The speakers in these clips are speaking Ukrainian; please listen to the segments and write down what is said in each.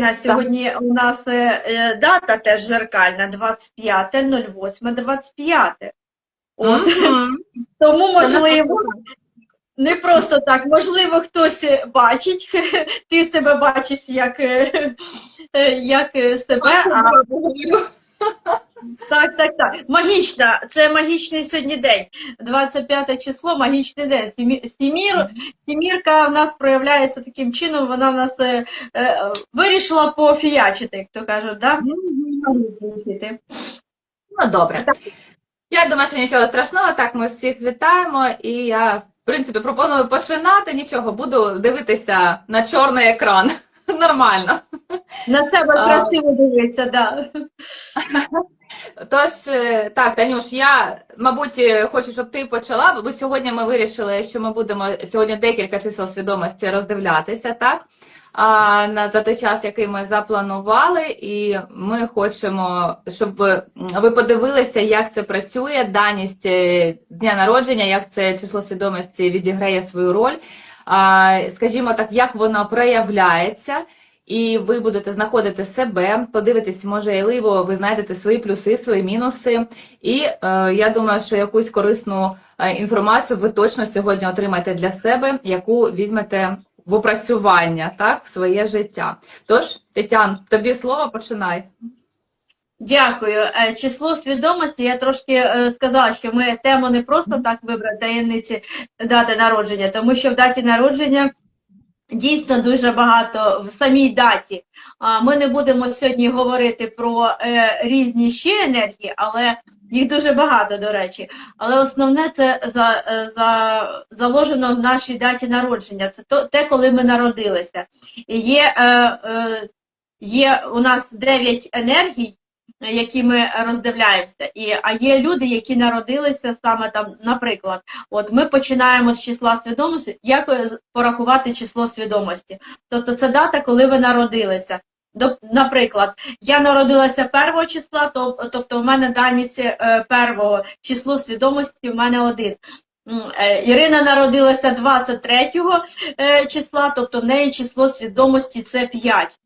Ірина, сьогодні у нас дата теж зеркальна, 25.08.25. От. Мгм. Тому, Це не можливо, просто не просто так, можливо, хтось бачить, ти себе бачиш як себе, так. а Говорю. так. Магічна, це магічний сьогодні день. 25 число, магічний день. Сімірка в нас проявляється таким чином, вона в нас вирішила пофіячити, як то кажуть, да? Мгм. Ну, добре. Я думаю, що нічого страшного, так, ми всіх вітаємо, і я, в принципі, пропоную починати, нічого, буду дивитися на чорний екран. Нормально. На себе красиво дивиться, да. Тож, так, Танюш, я, мабуть, хочу, щоб ти почала, бо сьогодні ми вирішили, що ми будемо сьогодні декілька чисел свідомості роздивлятися, так? За той час, який ми запланували, і ми хочемо, щоб ви подивилися, як це працює, даність дня народження, як це число свідомості відіграє свою роль, скажімо так, як воно проявляється. І ви будете знаходити себе, подивитись, можливо, ви знайдете свої плюси, свої мінуси. І я думаю, що якусь корисну інформацію ви точно сьогодні отримаєте для себе, яку візьмете в опрацювання, так, в своє життя. Тож, Тетян, тобі слово, починай. Дякую. Число свідомості, я трошки сказала, що ми тему не просто так вибрали, таємниці дати народження, тому що в даті народження дійсно дуже багато в самій даті. Ми не будемо сьогодні говорити про різні ще енергії, але їх дуже багато, до речі. Але основне це заложено в нашій даті народження. Це те, коли ми народилися. І є у нас 9 енергій, які ми роздивляємося. А є люди, які народилися саме там, наприклад, от ми починаємо з числа свідомості, як порахувати число свідомості. Тобто це дата, коли ви народилися. Наприклад, я народилася 1 числа, тобто в мене даність 1 число свідомості в мене 1. Ірина народилася 23 числа, тобто в неї число свідомості це 5.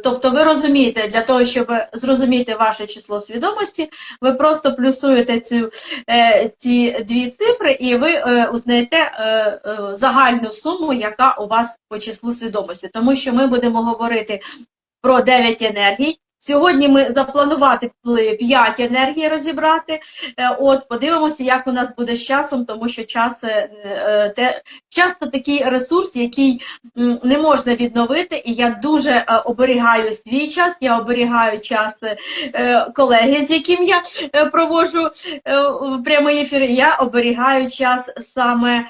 Тобто ви розумієте, для того, щоб зрозуміти ваше число свідомості, ви просто плюсуєте ці дві цифри і ви узнаєте загальну суму, яка у вас по числу свідомості. Тому що ми будемо говорити про 9 енергій. Сьогодні ми запланували 5 енергій розібрати. От, подивимося, як у нас буде з часом, тому що час це такий ресурс, який не можна відновити, і я дуже оберігаю свій час, я оберігаю час колеги, з яким я проводжу прямий ефір, я оберігаю час саме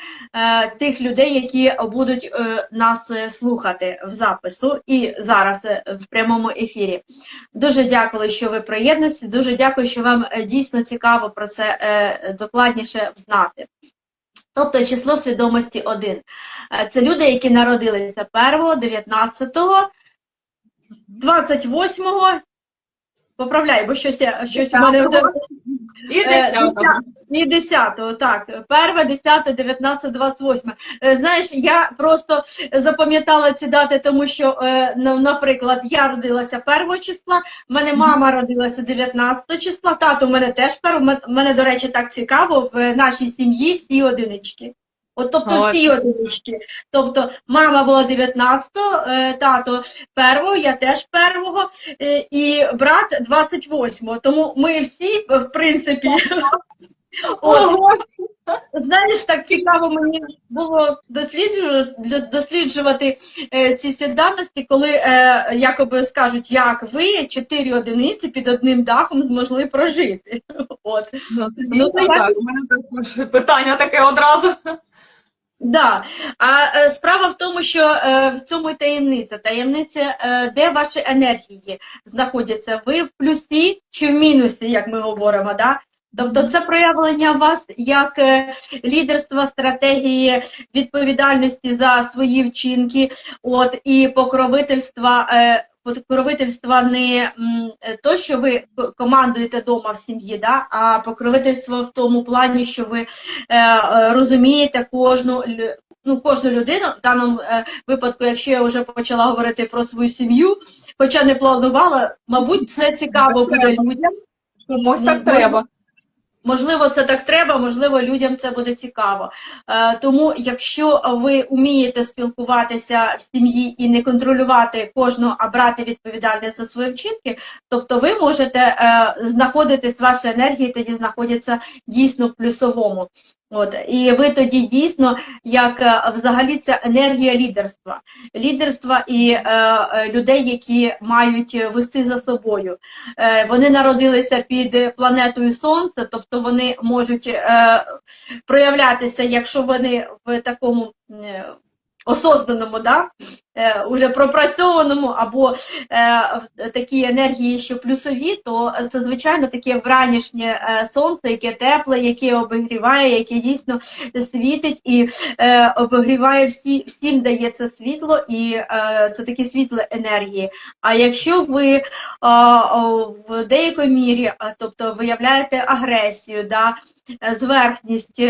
тих людей, які будуть нас слухати в запису і зараз в прямому ефірі. Дуже дякую, що ви приєднуєтеся, дуже дякую, що вам дійсно цікаво про це докладніше знати. Тобто число свідомості 1. Це люди, які народилися 1, 19, 28, поправляй, бо щось у мене вже... І 10-го. І 10-го, так. 1, 10, 19, 28. Знаєш, я просто запам'ятала ці дати, тому що, наприклад, я родилася 1 числа, в мене мама родилася 19 числа, тато в мене теж 1. В мене, до речі, так цікаво, в нашій сім'ї всі одинички. От, тобто всі одинички. Тобто мама була 19-го, тато 1-го, я теж 1-го, і брат 28-го. Тому ми всі, в принципі, от. Знаєш, так цікаво мені було досліджувати ці всі даності, коли якоби скажуть, як ви 4 одиниці під одним дахом змогли прожити. От. Ну, так, у мене також питання таке одразу. Да. А справа в тому, що в цьому і таємниця. Таємниця, де ваші енергії знаходяться. Ви в плюсі чи в мінусі, як ми говоримо, да? Тобто це проявлення вас як лідерства, стратегії, відповідальності за свої вчинки, от, і покровительства не то, що ви командуєте вдома в сім'ї, да, а покровительство в тому плані, що ви розумієте ну, кожну людину, в даному випадку, якщо я вже почала говорити про свою сім'ю, хоча не планувала, мабуть, це цікаво буде людям. Комусь так треба. Можливо, це так треба, можливо, людям це буде цікаво. Тому, якщо ви вмієте спілкуватися в сім'ї і не контролювати кожного, а брати відповідальність за свої вчинки, тобто ви можете знаходитись, ваша енергія тоді знаходиться дійсно в плюсовому. От, і ви тоді дійсно, як взагалі ця енергія лідерства. Лідерства і людей, які мають вести за собою. Вони народилися під планетою Сонце, тобто вони можуть проявлятися, якщо вони в такому осознаному, да, уже пропрацьованому, або такі енергії, що плюсові, то це, звичайно, таке вранішнє сонце, яке тепле, яке обігріває, яке дійсно світить і обігріває всім дає це світло, і це такі світлі енергії. А якщо ви в деякій мірі, тобто виявляєте агресію, да, зверхність,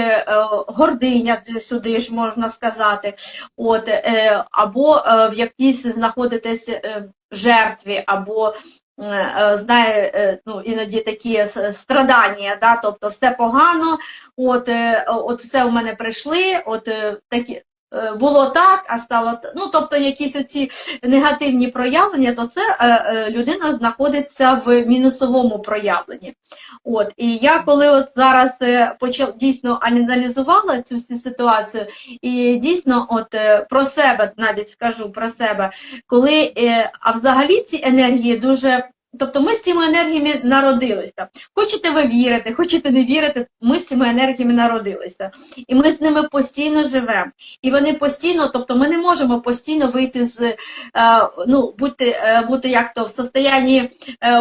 гординя, сюди ж можна сказати, от, або в якійсь знаходитесь жертві, або ну, іноді такі страдання, да, тобто все погано, от все в мене прийшли, от такі. Було так, а стало ну, тобто якісь оці негативні проявлення, то це людина знаходиться в мінусовому проявленні. От, і я коли от зараз дійсно аналізувала цю всю ситуацію, і дійсно от про себе навіть скажу про себе, коли, а взагалі ці енергії дуже, тобто ми з цими енергіями народилися. Хочете ви вірите, хочете не вірите, ми з цими енергіями народилися. І ми з ними постійно живемо. І вони постійно, тобто ми не можемо постійно вийти з, ну, бути як то в состоянні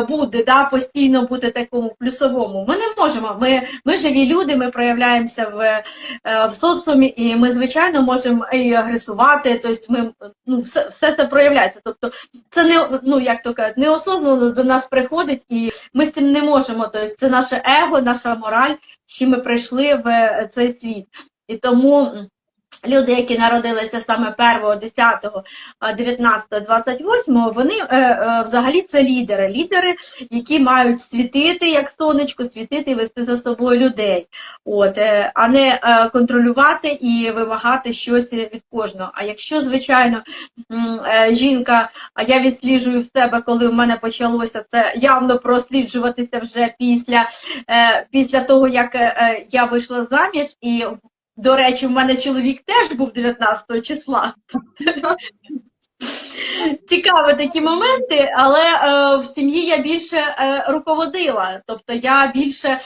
Будди, да, постійно бути такому в плюсовому. Ми не можемо. Ми живі люди, ми проявляємося в соціумі, і ми, звичайно, можемо і агресувати, тобто ми, ну, все це проявляється. Тобто це не, ну, як то кажуть, неосознано до нас приходить, і ми з цим не можемо. Тобто це наше его, наша мораль, що ми прийшли в цей світ. І тому люди, які народилися саме 1, 10, 19, 28, вони взагалі це лідери. Лідери, які мають світити, як сонечко, світити і вести за собою людей. От, а не контролювати і вимагати щось від кожного. А якщо, звичайно, жінка, а я відсліджую в себе, коли в мене почалося це явно просліджуватися вже після того, як я вийшла заміж, і до речі, в мене чоловік теж був 19 числа. Цікаві такі моменти, але в сім'ї я більше руководила. Тобто я більше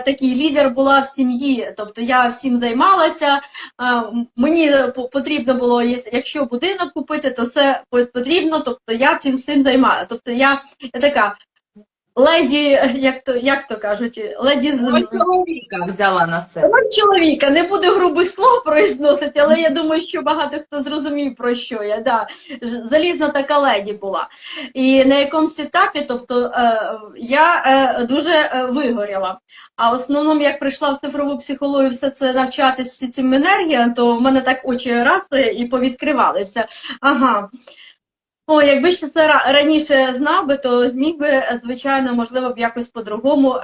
такий лідер була в сім'ї. Тобто я всім займалася. Мені потрібно було, якщо будинок купити, то це потрібно. Тобто я цим всім займалася. Тобто я така леді, як то кажуть, леді з... чоловіка взяла на себе. Чоловіка, не буду грубих слов произносити, але я думаю, що багато хто зрозумів, про що я. Да. Залізна така леді була. І на якомусь етапі, тобто, я дуже вигоріла. А в основному, як прийшла в цифрову психологію все це навчатись всі цим енергіям, то в мене так очі раз і повідкривалися. Ага. О, якби ще це раніше знав би, то зміг би, звичайно, можливо, б якось по-другому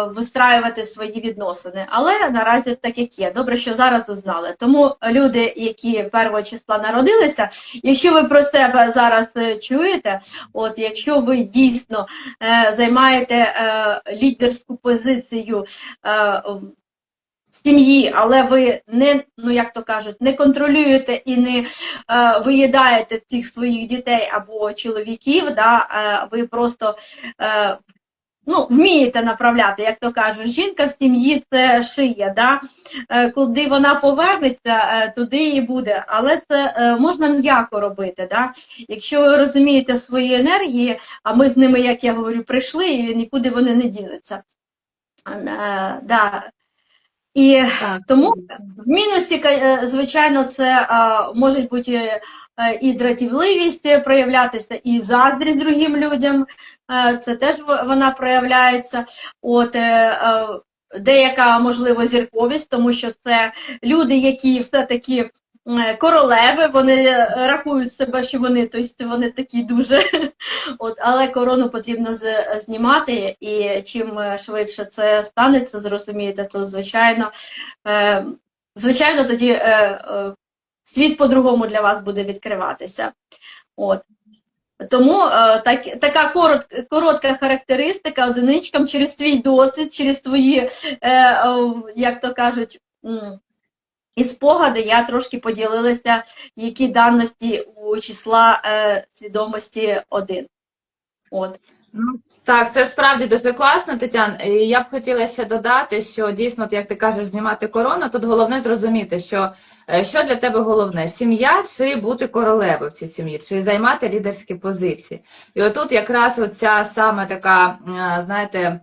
вистраювати свої відносини. Але наразі так, як є. Добре, що зараз узнали. Тому люди, які 1 числа народилися, якщо ви про себе зараз чуєте, от якщо ви дійсно займаєте лідерську позицію в сім'ї, але ви не, ну як то кажуть, не контролюєте і не виїдаєте цих своїх дітей або чоловіків, да, ви просто ну, вмієте направляти, як то кажуть, жінка в сім'ї це шия, да? Куди вона повернеться, туди і буде, але це можна м'яко робити. Да? Якщо ви розумієте свої енергії, а ми з ними, як я говорю, прийшли і нікуди вони не дінуться. Да. І тому в мінусі, звичайно, це може бути і дратівливість проявлятися, і заздрість другим людям, це теж вона проявляється. От, деяка, можливо, зірковість, тому що це люди, які все-таки королеви, вони рахують себе, що вони, тобто вони такі дуже. Але корону потрібно знімати, і чим швидше це станеться, зрозумієте, то звичайно тоді світ по-другому для вас буде відкриватися. Тому така коротка характеристика одиничкам через твій досвід, через твої, як то кажуть, і спогади я трошки поділилася, які даності у числа свідомості 1. Так, це справді дуже класно, Тетян. І я б хотіла ще додати, що дійсно, як ти кажеш, знімати корону, тут головне зрозуміти, що для тебе головне – сім'я чи бути королевою в цій сім'ї, чи займати лідерські позиції. І отут якраз оця саме така, знаєте,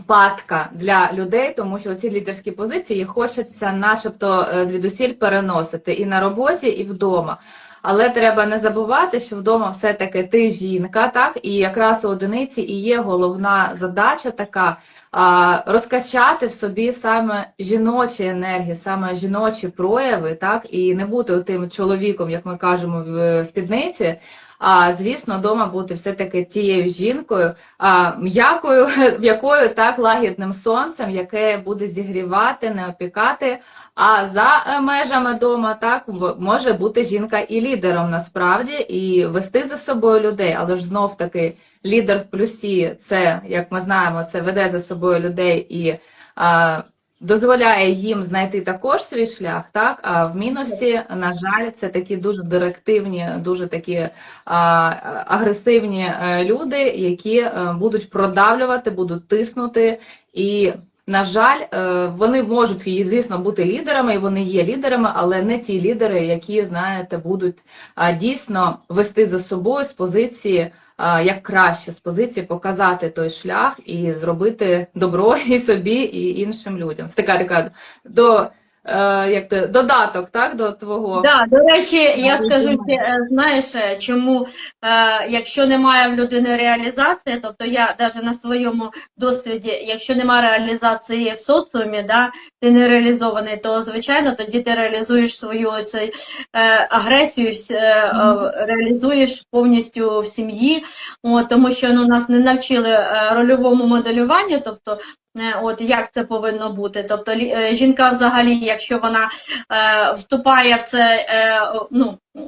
пастка для людей, тому що ці лідерські позиції хочеться начебто звідусіль переносити і на роботі, і вдома. Але треба не забувати, що вдома все-таки ти жінка, так? І якраз у одиниці і є головна задача така розкачати в собі саме жіночі енергії, саме жіночі прояви, так? І не бути тим чоловіком, як ми кажемо, в спідниці, а, звісно, вдома бути все-таки тією жінкою, м'якою, якою так лагідним сонцем, яке буде зігрівати, не опікати. А за межами дома так може бути жінка і лідером насправді, і вести за собою людей, але ж знов таки лідер в плюсі, це, як ми знаємо, це веде за собою людей і дозволяє їм знайти також свій шлях, так? А в мінусі, на жаль, це такі дуже директивні, дуже такі агресивні люди, які будуть продавлювати, будуть тиснути. І, на жаль, вони можуть, звісно, бути лідерами, і вони є лідерами, але не ті лідери, які, знаєте, будуть дійсно вести за собою з позиції як краще, з позиції показати той шлях і зробити добро і собі, і іншим людям. Це така додаток, так, до твого. Да, до речі, я скажу, знаєш, чому, якщо немає в людини реалізації, тобто я навіть на своєму досвіді, якщо немає реалізації в соціумі, да, ти не реалізований, то, звичайно, тоді ти реалізуєш свою агресію, реалізуєш повністю в сім'ї, тому що нас не навчили рольовому моделюванню, тобто як це повинно бути. Тобто жінка взагалі, якщо вона вступає в це,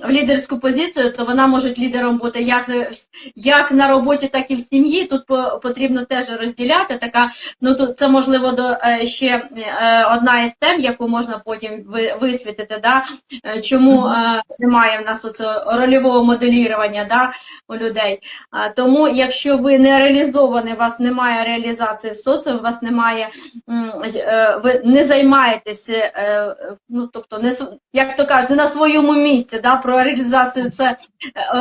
в лідерську позицію, то вона може лідером бути як на роботі, так і в сім'ї. Тут потрібно теж розділяти. Тут це можливо ще одна із тем, яку можна потім висвітити, да? Чому немає в нас оцього рольового моделірування, да, у людей. Тому, якщо ви не реалізовані, у вас немає реалізації в соціумі, у вас немає, ви не займаєтеся, тобто, як то кажуть, не на своєму місці, да, про реалізацію це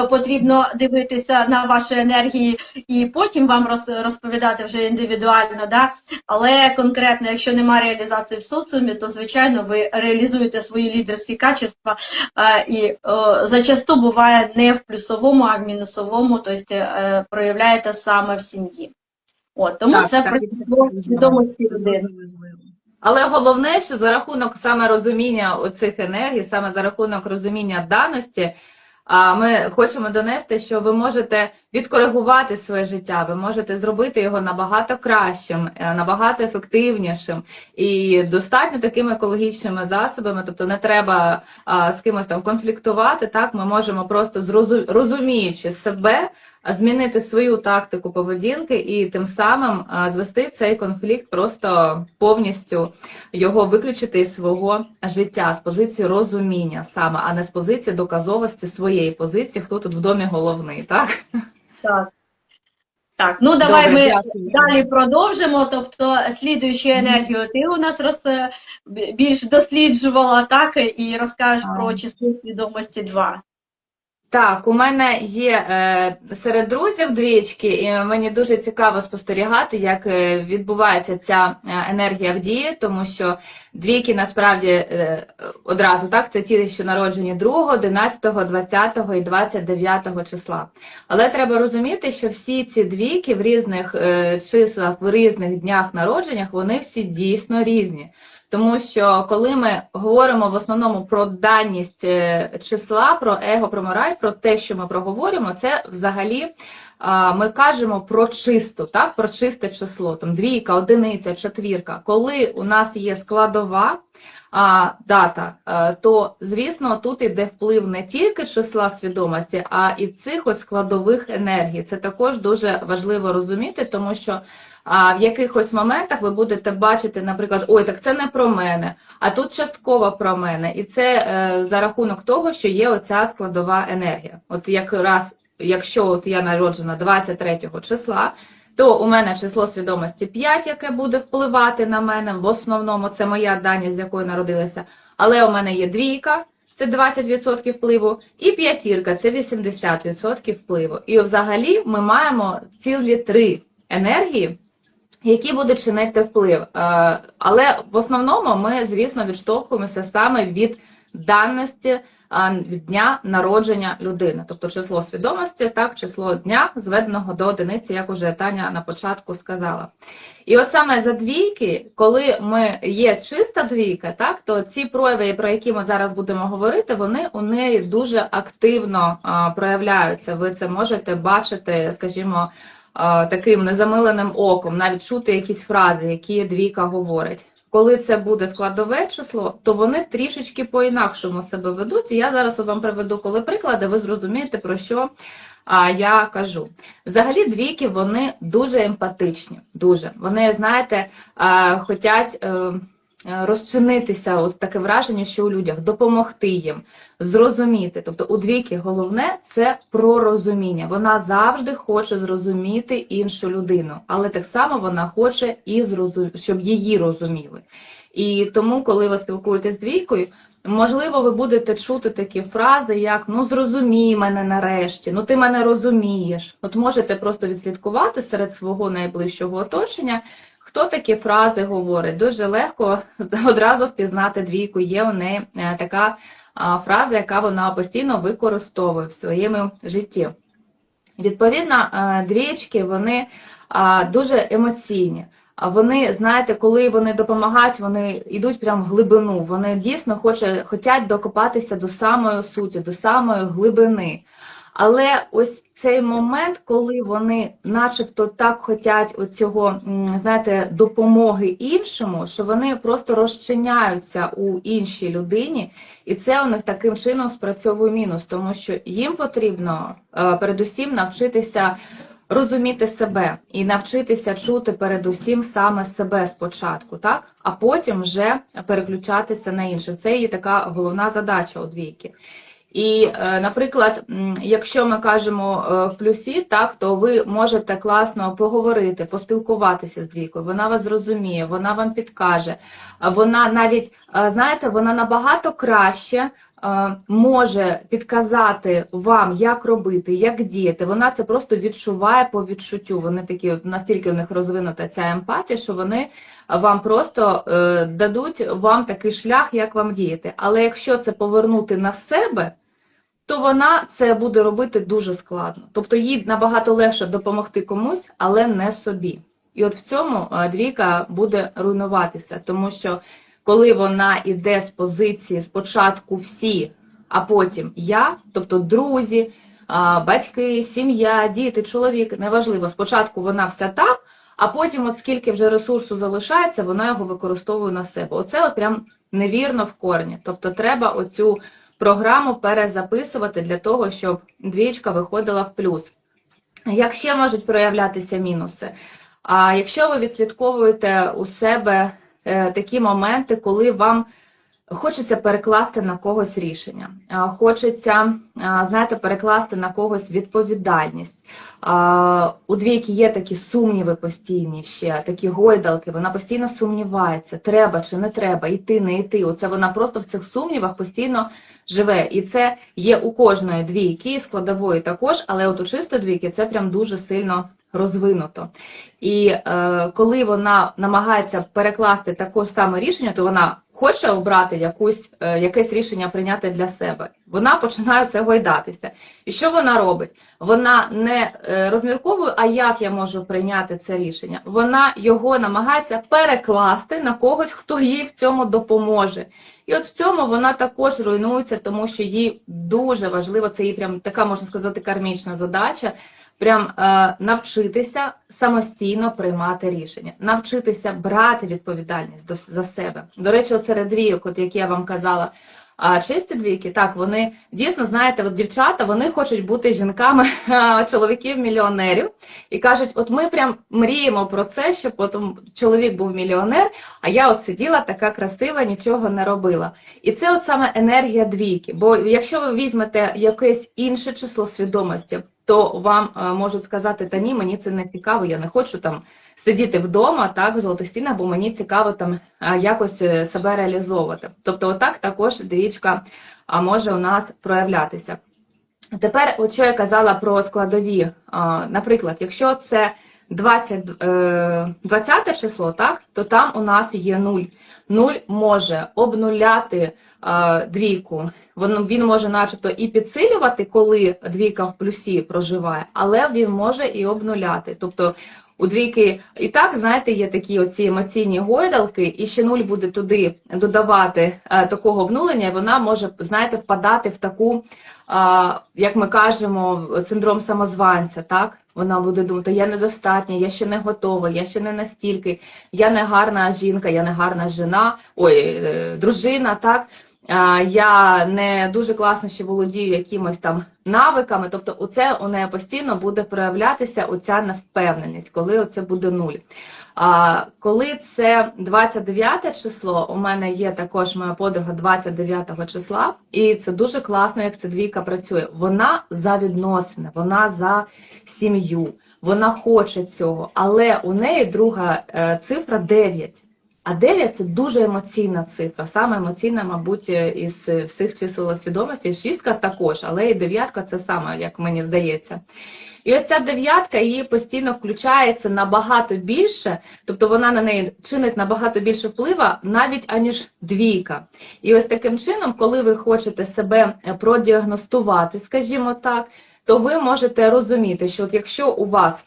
потрібно дивитися на ваші енергії і потім вам розповідати вже індивідуально, да, але конкретно, якщо немає реалізації в соціумі, то, звичайно, ви реалізуєте свої лідерські качества і зачасту буває не в плюсовому, а в мінусовому, тобто проявляєте саме в сім'ї. Тому це про свідомості людини. Але головне, що за рахунок саме розуміння оцих енергій, саме за рахунок розуміння даності, ми хочемо донести, що ви можете відкоригувати своє життя, ви можете зробити його набагато кращим, набагато ефективнішим і достатньо такими екологічними засобами, тобто не треба з кимось там конфліктувати, так, ми можемо просто розуміючи себе, змінити свою тактику поведінки і тим самим звести цей конфлікт, просто повністю його виключити із свого життя з позиції розуміння саме, а не з позиції доказовості своєї позиції, хто тут в домі головний, так? Так, давай ми далі продовжимо, тобто слідуючу енергію ти у нас більш досліджувала, так, і розкажеш про число свідомості 2. Так, у мене є серед друзів двічки, і мені дуже цікаво спостерігати, як відбувається ця енергія в дії, тому що Двійки насправді одразу, так, це ті, що народжені 2, 11, 20 і 29 числа. Але треба розуміти, що всі ці двійки в різних числах, в різних днях народженнях, вони всі дійсно різні. Тому що коли ми говоримо в основному про даність числа, про его, про мораль, про те, що ми проговоримо, це взагалі ми кажемо про чисту, так, про чисте число, там двійка, одиниця, четвірка. Коли у нас є складова дата, то, звісно, тут іде вплив не тільки числа свідомості, а і цих от складових енергій. Це також дуже важливо розуміти, тому що в якихось моментах ви будете бачити, наприклад, ой, так це не про мене, а тут частково про мене. І це за рахунок того, що є оця складова енергія. От якраз, якщо от я народжена 23 числа, то у мене число свідомості 5, яке буде впливати на мене. В основному це моя даність, з якою народилася. Але у мене є двійка, це 20% впливу, і п'ятірка, це 80% впливу. І взагалі ми маємо цілі 3 енергії, які будуть чинити вплив. Але в основному ми, звісно, відштовхуємося саме від даності, від дня народження людини. Тобто число свідомості, так, число дня, зведеного до одиниці, як уже Таня на початку сказала. І от саме за двійки, коли є чиста двійка, так, то ці прояви, про які ми зараз будемо говорити, вони у неї дуже активно проявляються. Ви це можете бачити, скажімо, таким незамиленим оком, навіть чути якісь фрази, які двійка говорить. Коли це буде складове число, то вони трішечки по-інакшому себе ведуть. І я зараз вам приведу приклади, ви зрозумієте, про що я кажу. Взагалі двійки, вони дуже емпатичні, дуже. Вони, знаєте, хочуть розчинитися, от таке враження, що у людях, допомогти їм, зрозуміти. Тобто у двійки головне – це про розуміння. Вона завжди хоче зрозуміти іншу людину, але так само вона хоче, щоб її розуміли. І тому, коли ви спілкуєтесь з двійкою, можливо, ви будете чути такі фрази, як «ну зрозумій мене нарешті», «ну ти мене розумієш». От можете просто відслідкувати серед свого найближчого оточення, хто такі фрази говорить. Дуже легко одразу впізнати двійку. Є у неї така фраза, яка вона постійно використовує в своєму житті. Відповідно, двієчки, вони дуже емоційні. Вони, знаєте, коли вони допомагають, вони йдуть прямо в глибину. Вони дійсно хочуть докопатися до самої суті, до самої глибини. Але ось цей момент, коли вони начебто так хочуть оцього, знаєте, допомоги іншому, що вони просто розчиняються у іншій людині, і це у них таким чином спрацьовує мінус, тому що їм потрібно передусім навчитися розуміти себе і навчитися чути передусім саме себе спочатку, так? А потім вже переключатися на інших. Це є така головна задача у двійки. І, наприклад, якщо ми кажемо в плюсі, так, то ви можете класно поговорити, поспілкуватися з двійкою, вона вас зрозуміє, вона вам підкаже, вона навіть, знаєте, вона набагато краще може підказати вам, як робити, як діяти. Вона це просто відчуває по відчуттю. Вони такі, настільки в них розвинута ця емпатія, що вони вам просто дадуть вам такий шлях, як вам діяти. Але якщо це повернути на себе, то вона це буде робити дуже складно. Тобто їй набагато легше допомогти комусь, але не собі. І от в цьому двійка буде руйнуватися, тому що коли вона йде з позиції спочатку всі, а потім я, тобто друзі, батьки, сім'я, діти, чоловік, неважливо, спочатку вона вся там, а потім от скільки вже ресурсу залишається, вона його використовує на себе. Оце от прям невірно в корні. Тобто треба оцю програму перезаписувати для того, щоб двічка виходила в плюс. Як ще можуть проявлятися мінуси? Якщо ви відслідковуєте у себе такі моменти, коли вам хочеться перекласти на когось рішення, хочеться, знаєте, перекласти на когось відповідальність. У двійки є такі сумніви постійні ще, такі гойдалки, вона постійно сумнівається, треба чи не треба, йти, не йти. Оце вона просто в цих сумнівах постійно живе. І це є у кожної двійки, складової також, але от у чистої двійки це прям дуже сильно розвинуто. І коли вона намагається перекласти таке ж саме рішення, то вона хоче обрати якесь рішення прийняти для себе. Вона починає це гойдатися. І що вона робить? Вона не розмірковує, а як я можу прийняти це рішення. Вона його намагається перекласти на когось, хто їй в цьому допоможе. І от в цьому вона також руйнується, тому що їй дуже важливо, це їй прям така, можна сказати, кармічна задача, прям навчитися самостійно приймати рішення, навчитися брати відповідальність за себе. До речі, от серед двійок, от як я вам казала, чисті двійки, так, вони дійсно, знаєте, от дівчата, вони хочуть бути жінками чоловіків-мільйонерів і кажуть, от ми прям мріємо про це, щоб потім чоловік був мільйонер, а я от сиділа така красива, нічого не робила. І це от саме енергія двійки, бо якщо ви візьмете якесь інше число свідомості, то вам можуть сказати, та ні, мені це не цікаво, я не хочу там сидіти вдома, так, в золотих стінах, бо мені цікаво там якось себе реалізовувати. Тобто отак також двічка може у нас проявлятися. Тепер, от що я казала про складові, наприклад, якщо це 20 число, так, то там у нас є 0. 0 може обнуляти двійку. Він може начебто і підсилювати, коли двійка в плюсі проживає, але він може і обнуляти. Тобто у двійки і так, знаєте, є такі оці емоційні гойдалки, і ще 0 буде туди додавати такого обнулення, і вона може, знаєте, впадати в таку, як ми кажемо, синдром самозванця, так? Вона буде думати, я недостатня, я ще не готова, я ще не настільки, я не гарна жінка, я не гарна дружина, так? Я не дуже класно ще володію якимось там навиками, тобто оце у неї постійно буде проявлятися оця невпевненість, коли оце буде 0. Коли це 29 число, у мене є також моя подруга 29 числа, і це дуже класно, як ця двійка працює. Вона за відносини, вона за сім'ю, вона хоче цього, але у неї друга цифра 9. А 9 – це дуже емоційна цифра, саме емоційна, мабуть, із всіх чисел свідомості. 6 також, але і 9 – це саме, як мені здається. І ось ця 9 її постійно включається набагато більше, тобто вона на неї чинить набагато більше впливу, навіть аніж двійка. І ось таким чином, коли ви хочете себе продіагностувати, скажімо так, то ви можете розуміти, що от якщо у вас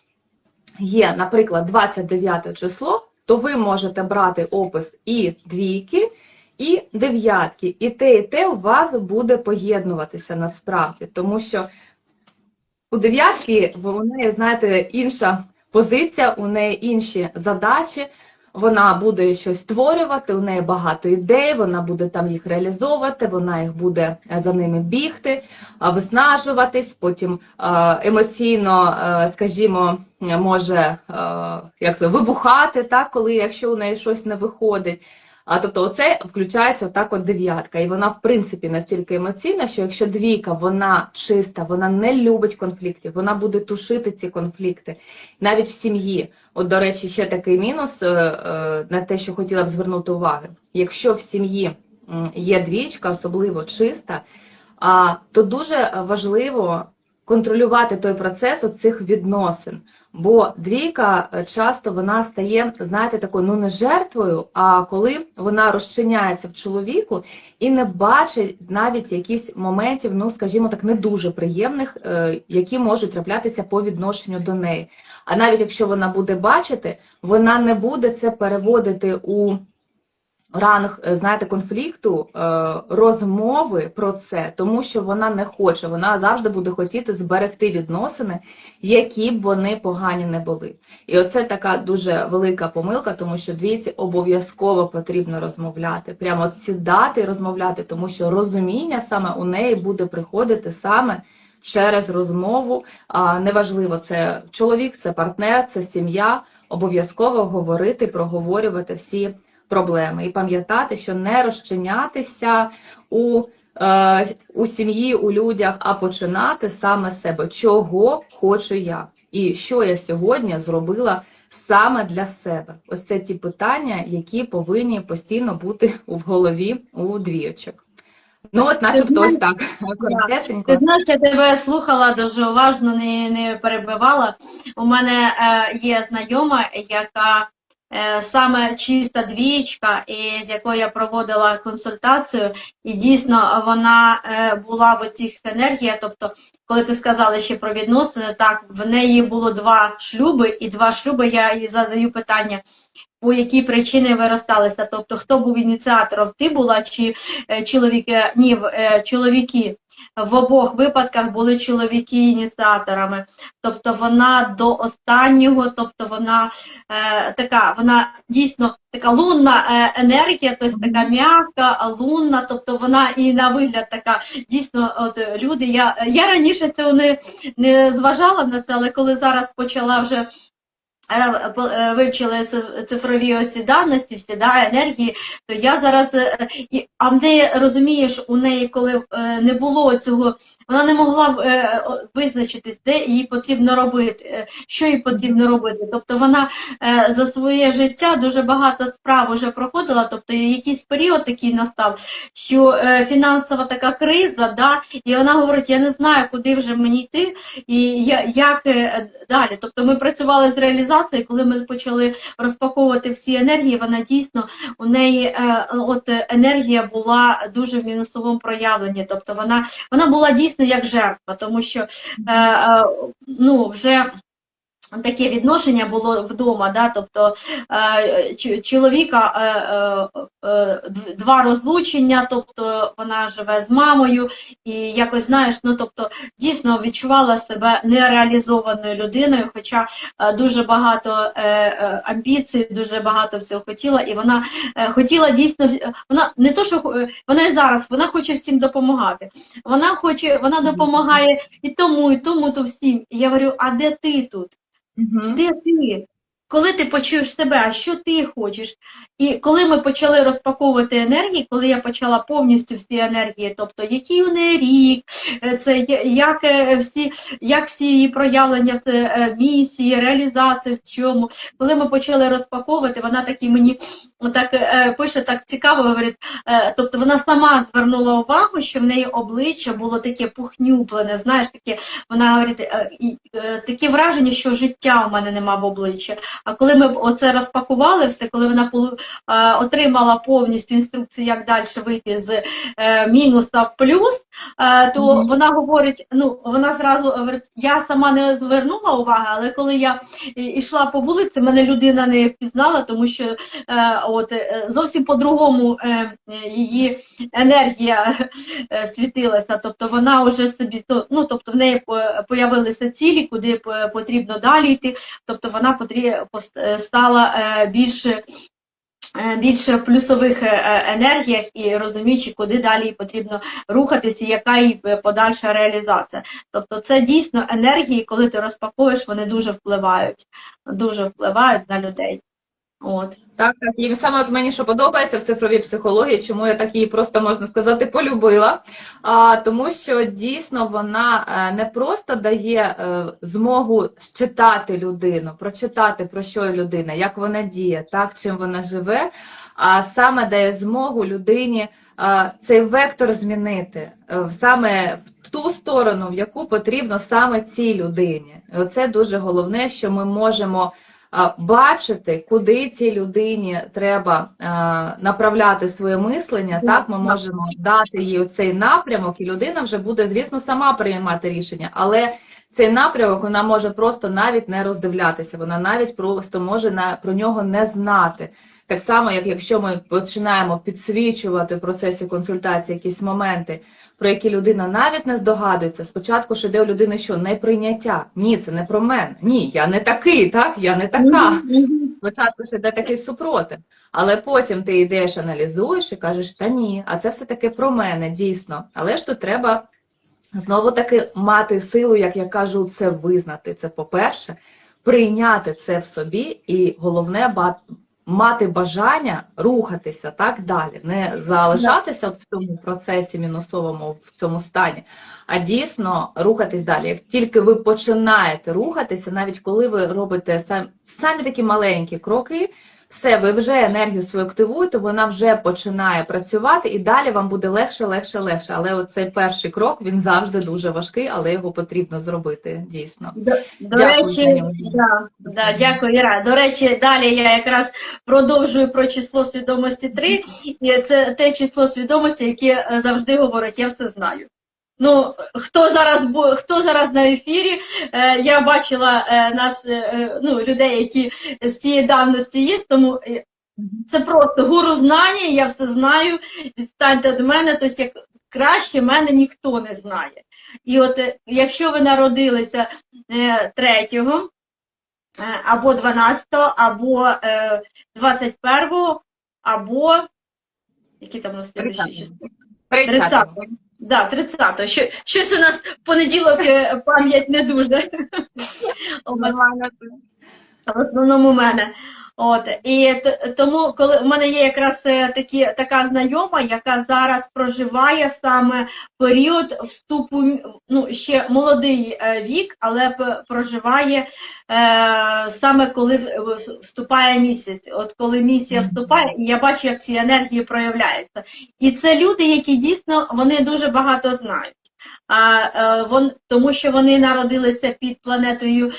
є, наприклад, 29 число, то ви можете брати опис і двійки, і дев'ятки. І те у вас буде поєднуватися насправді. Тому що у дев'ятки у неї, знаєте, інша позиція, у неї інші задачі. Вона буде щось створювати, у неї багато ідей, вона буде там їх реалізовувати, вона їх буде за ними бігти, виснажуватись, потім емоційно, скажімо, може вибухати, так, якщо у неї щось не виходить. Тобто оце включається отак от дев'ятка. І вона, в принципі, настільки емоційна, що якщо двійка, вона чиста, вона не любить конфліктів, вона буде тушити ці конфлікти. Навіть в сім'ї. От, до речі, ще такий мінус на те, що хотіла б звернути увагу. Якщо в сім'ї є двічка, особливо чиста, то дуже важливо контролювати той процес цих відносин. Бо двійка часто вона стає, знаєте, такою, не жертвою, а коли вона розчиняється в чоловіку і не бачить навіть якісь моментів, скажімо так, не дуже приємних, які можуть траплятися по відношенню до неї. А навіть якщо вона буде бачити, вона не буде це переводити у ранг, знаєте, конфлікту, розмови про це, тому що вона не хоче, вона завжди буде хотіти зберегти відносини, які б вони погані не були. І оце така дуже велика помилка, тому що двійці обов'язково потрібно розмовляти, прямо сідати і розмовляти, тому що розуміння саме у неї буде приходити саме через розмову, неважливо, це чоловік, це партнер, це сім'я, обов'язково говорити, проговорювати всі проблеми. І пам'ятати, що не розчинятися у сім'ї, у людях, а починати саме з себе. Чого хочу я? І що я сьогодні зробила саме для себе? Ось це ті питання, які повинні постійно бути в голові у двійочок. Ну, от Ти начебто ось знаєш, так, да. коротесенько. Ти знаєш, я тебе слухала дуже уважно, не перебивала. У мене є знайома, яка саме чиста двічка, і з якою я проводила консультацію, і дійсно вона була в цих енергіях. Тобто, коли ти сказала ще про відносини, так, в неї було 2 шлюби, і 2 шлюби, я їй задаю питання, по якій причині ви розсталися. Тобто, хто був ініціатором, ти була чи чоловіки? Ні, чоловіки. В обох випадках були чоловіки ініціаторами. Тобто вона до останнього, тобто вона така, вона дійсно така лунна енергія, тобто така м'яка, лунна, тобто вона і на вигляд така, дійсно, от люди, я раніше цього не зважала на це, але коли зараз почала вже вивчили цифрові оці даності, всі енергії, то я зараз, а в неї, розумієш, у неї, коли не було цього, вона не могла визначитись, де їй потрібно робити, що їй потрібно робити. Тобто вона за своє життя дуже багато справ вже проходила, тобто якийсь період такий настав, що фінансова така криза, і вона говорить, я не знаю, куди вже мені йти, і як далі. Тобто ми працювали з реалізацією, коли ми почали розпаковувати всі енергії, вона дійсно, у неї енергія була дуже в мінусовому проявленні. Тобто вона була дійсно як жертва, тому що вже таке відношення було вдома, тобто чоловіка 2 розлучення, тобто вона живе з мамою і якось, знаєш, тобто дійсно відчувала себе нереалізованою людиною, хоча дуже багато амбіцій, дуже багато всього хотіла, і вона хотіла дійсно, вона не то, що вона і зараз, вона хоче всім допомагати. Вона допомагає і тому, то всім. І я говорю, а де ти тут? Де ти? Коли ти почуєш себе, а що ти хочеш? І коли ми почали розпаковувати енергії, коли я почала повністю всі енергії, тобто який у неї рік, це як всі її проявлення, місії, реалізації, в чому. Коли ми почали розпаковувати, вона таки мені отак пише так цікаво, говорить, тобто вона сама звернула увагу, що в неї обличчя було таке пухнюплене, знаєш, таке, вона говорить, таке враження, що життя у мене нема в обличчі. А коли ми оце розпакували все, коли вона отримала повністю інструкцію, як далі вийти з мінуса в плюс, то вона говорить, вона зразу говорить, я сама не звернула уваги, але коли я йшла по вулиці, мене людина не впізнала, тому що зовсім по-другому її енергія світилася, тобто вона вже собі, тобто в неї появилися цілі, куди потрібно далі йти, тобто вона стала більше в плюсових енергіях і розуміючи, куди далі потрібно рухатися, яка її подальша реалізація. Тобто це дійсно енергії, коли ти розпаковуєш, вони дуже впливають на людей. От. Так, і саме мені що подобається в цифровій психології, чому я так її просто, можна сказати, полюбила, тому що дійсно вона не просто дає змогу считати людину, прочитати, про що людина, як вона діє, так, чим вона живе, а саме дає змогу людині цей вектор змінити, саме в ту сторону, в яку потрібно саме цій людині. І оце дуже головне, що ми можемо бачити, куди цій людині треба направляти своє мислення, так, ми можемо дати їй цей напрямок, і людина вже буде, звісно, сама приймати рішення, але цей напрямок вона може просто навіть не роздивлятися, вона навіть просто може про нього не знати. Так само, як якщо ми починаємо підсвічувати в процесі консультації якісь моменти, про які людина навіть не здогадується, спочатку ж іде у людини що? Неприйняття. Ні, це не про мене. Ні, я не такий, так? Я не така. Спочатку ж іде такий супротив. Але потім ти йдеш, аналізуєш і кажеш, та ні, а це все-таки про мене, дійсно. Але ж тут треба знову-таки мати силу, як я кажу, це визнати. Це, по-перше, прийняти це в собі і головне мати бажання рухатися так далі, не залишатися в цьому процесі мінусовому, в цьому стані, а дійсно рухатись далі. Як тільки ви починаєте рухатися, навіть коли ви робите самі такі маленькі кроки, все, ви вже енергію свою активуєте, вона вже починає працювати, і далі вам буде легше, легше, легше. Але оцей перший крок, він завжди дуже важкий, але його потрібно зробити, дійсно. До Дякую, речі, Танюш. дякую, Іра. До речі, далі я якраз продовжую про число свідомості 3, і це те число свідомості, яке завжди говорить, я все знаю. Ну, хто зараз на ефірі, я бачила людей, які з цієї давності є, тому це просто гуру знання, я все знаю, відстаньте від мене, тобто як краще мене ніхто не знає. І от якщо ви народилися 3-го, або 12-го, або 21-го, або, які там у нас слідчі числа? 30-го. Да, 30-го. Щось у нас в понеділок пам'ять не дуже. В основному у мене. І тому, коли в мене є якраз така знайома, яка зараз проживає саме період вступу, ще молодий вік, але проживає саме коли вступає місяць. От коли місяць вступає, і я бачу, як ці енергії проявляються. І це люди, які дійсно, вони дуже багато знають. Тому що вони народилися під планетою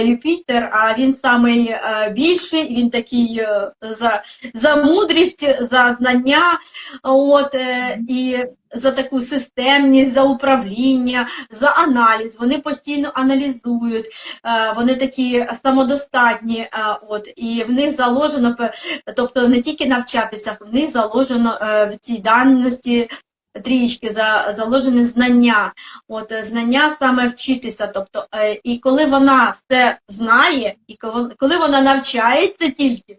Юпітер, а він самий більший, він такий за мудрість, за знання, і за таку системність, за управління, за аналіз. Вони постійно аналізують, вони такі самодостатні, і в них заложено, тобто не тільки навчатися, в них заложено в цій даності трієчки заложені знання, знання саме вчитися, тобто, і коли вона все знає, і коли вона навчається тільки,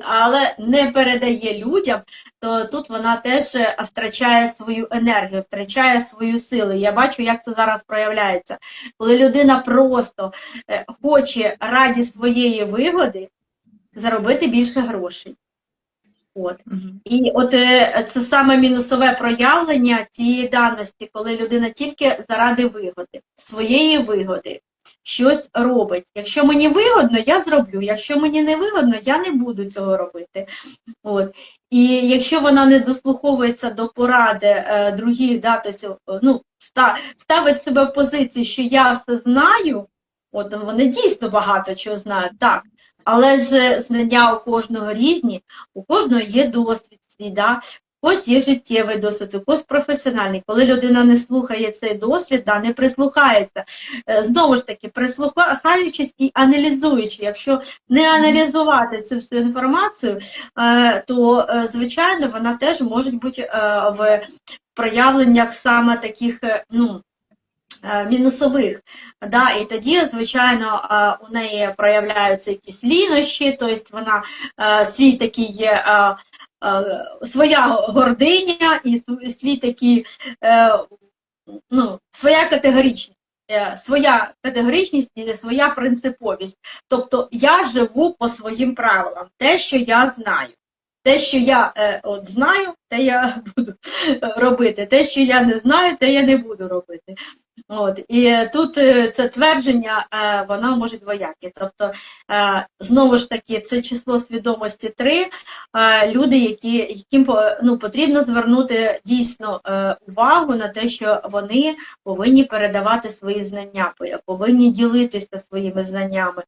але не передає людям, то тут вона теж втрачає свою енергію, втрачає свою силу. Я бачу, як це зараз проявляється. Коли людина просто хоче раді своєї вигоди заробити більше грошей. І це саме мінусове проявлення цієї даності, коли людина тільки заради вигоди, своєї вигоди, щось робить. Якщо мені вигодно, я зроблю. Якщо мені не вигодно, я не буду цього робити. І якщо вона не дослуховується до поради других, ставить себе в позиції, що я все знаю, вони дійсно багато чого знають, так. Але ж знання у кожного різні, у кожного є досвід свій, у когось є життєвий досвід, у когось професіональний. Коли людина не слухає цей досвід, не прислухається, знову ж таки, прислухаючись і аналізуючи, якщо не аналізувати цю всю інформацію, то, звичайно, вона теж може бути в проявленнях саме таких, мінусових. І тоді, звичайно, у неї проявляються якісь лінощі, тобто вона свій такий є, своя гординя і свій такий, своя категоричність і своя принциповість. Тобто я живу по своїм правилам, те, що я знаю. Те, що я знаю, те я буду робити. Те, що я не знаю, те я не буду робити. І тут це твердження, воно може двояке. Тобто, знову ж таки, це число свідомості 3, люди, яким потрібно звернути дійсно увагу на те, що вони повинні передавати свої знання, повинні ділитися своїми знаннями.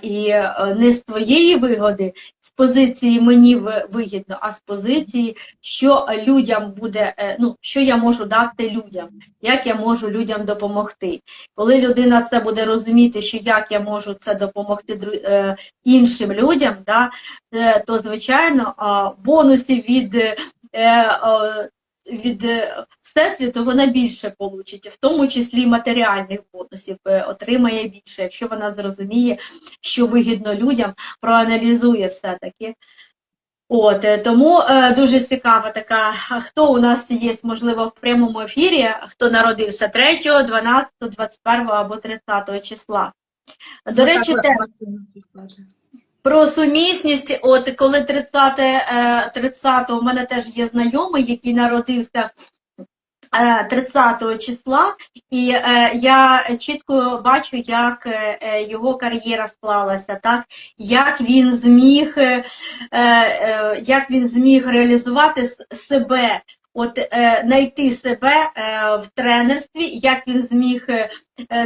І не з твоєї вигоди, з позиції мені вигідно, а з позиції, що людям буде, що я можу дати людям, як я можу людям допомогти. Коли людина це буде розуміти, що як я можу це допомогти іншим людям, то, звичайно, бонусів від Всесвіту вона більше получить, в тому числі матеріальних бонусів отримає більше, якщо вона зрозуміє, що вигідно людям, проаналізує все-таки. Тому дуже цікава така, хто у нас є, можливо, в прямому ефірі, хто народився 3, 12, 21 або 30 числа. До речі, про сумісність, коли 30 у мене теж є знайомий, який народився 30 числа, і я чітко бачу, як його кар'єра склалася, так, як він зміг реалізувати себе, от знайти себе в тренерстві, як він зміг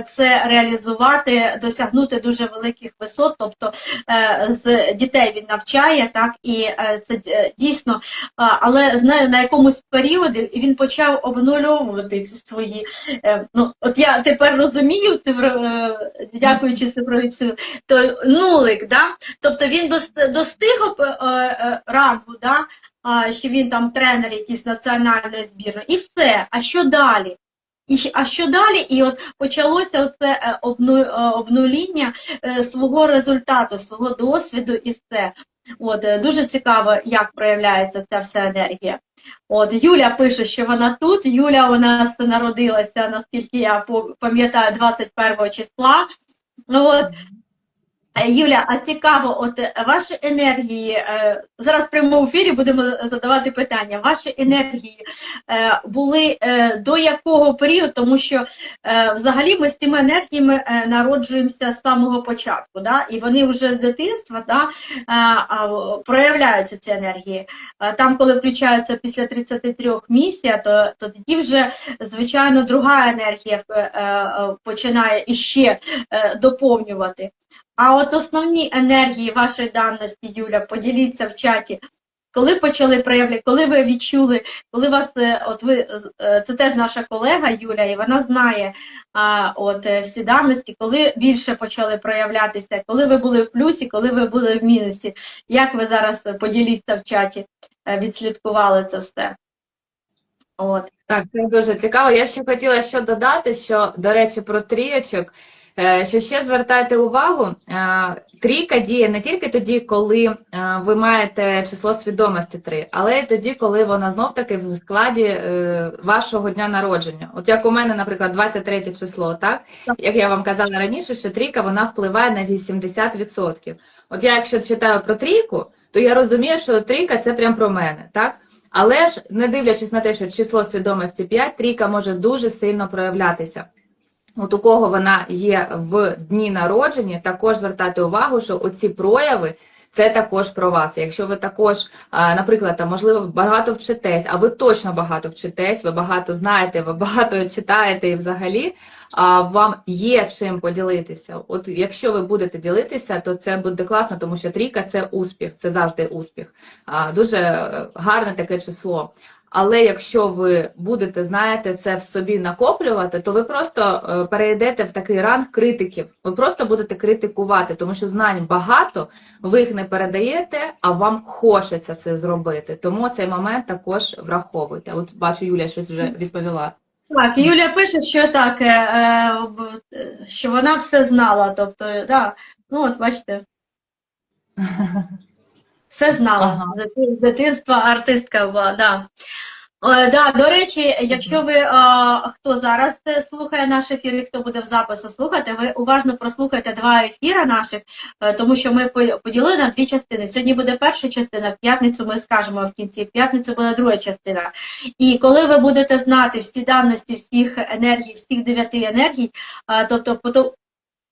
це реалізувати, досягнути дуже великих висот, тобто з дітей він навчає, так, і це дійсно, але знаю, на якомусь періоді він почав обнулювати свої, ну, от я тепер розумію, дякуючи цифровій психології, то нулик, да? Тобто він достиг рангу, да? Що він там тренер якийсь національної збірної, і все, а що далі? А що далі? І от почалося оце обнуління свого результату, свого досвіду і все. От, дуже цікаво, як проявляється ця вся енергія. От, Юля пише, що вона тут. Юля у нас народилася, наскільки я пам'ятаю, 21 числа. От. Юля, а цікаво, от ваші енергії, зараз в прямому ефірі будемо задавати питання, ваші енергії були до якого періоду, тому що взагалі ми з цими енергіями народжуємося з самого початку, да? І вони вже з дитинства, да, проявляються ці енергії. Там, коли включаються після 33 місія, то тоді вже, звичайно, друга енергія починає іще доповнювати. А от основні енергії вашої даності, Юля, поділіться в чаті. Коли почали проявляти, коли ви відчули, коли вас, от ви, це теж наша колега Юля, і вона знає от всі даності, коли більше почали проявлятися, коли ви були в плюсі, коли ви були в мінусі. Як ви зараз, поділіться в чаті, відслідкували це все? От. Так, це дуже цікаво. Я ще хотіла що додати, що, до речі, про трійочок, що ще звертайте увагу, трійка діє не тільки тоді, коли ви маєте число свідомості 3, але й тоді, коли вона знов-таки в складі вашого дня народження. От як у мене, наприклад, 23 число, так? Як я вам казала раніше, що трійка, вона впливає на 80%. От я, якщо читаю про трійку, то я розумію, що трійка – це прям про мене, так? Але ж, не дивлячись на те, що число свідомості 5, трійка може дуже сильно проявлятися. От у кого вона є в дні народження, також звертайте увагу, що оці прояви – це також про вас. Якщо ви також, наприклад, можливо, багато вчитесь, а ви точно багато вчитесь, ви багато знаєте, ви багато читаєте і взагалі вам є чим поділитися. От якщо ви будете ділитися, то це буде класно, тому що трійка – це успіх, це завжди успіх. Дуже гарне таке число. Але якщо ви будете, знаєте, це в собі накоплювати, то ви просто перейдете в такий ранг критиків. Ви просто будете критикувати, тому що знань багато, ви їх не передаєте, а вам хочеться це зробити. Тому цей момент також враховуйте. От бачу, Юля щось вже відповіла. Так, Юля пише, що так, що вона все знала. Тобто, да, ну от бачите. Все знала. Ага. З дитинства артистка була, да. Да, до речі, якщо ви, хто зараз слухає наш ефір і хто буде в запису слухати, ви уважно прослухайте 2 ефіри наших, тому що ми поділили на 2 частини. Сьогодні буде перша частина, в п'ятницю ми скажемо в кінці, в п'ятницю буде друга частина. І коли ви будете знати всі даності, всіх енергій, всіх 9 енергій, тобто,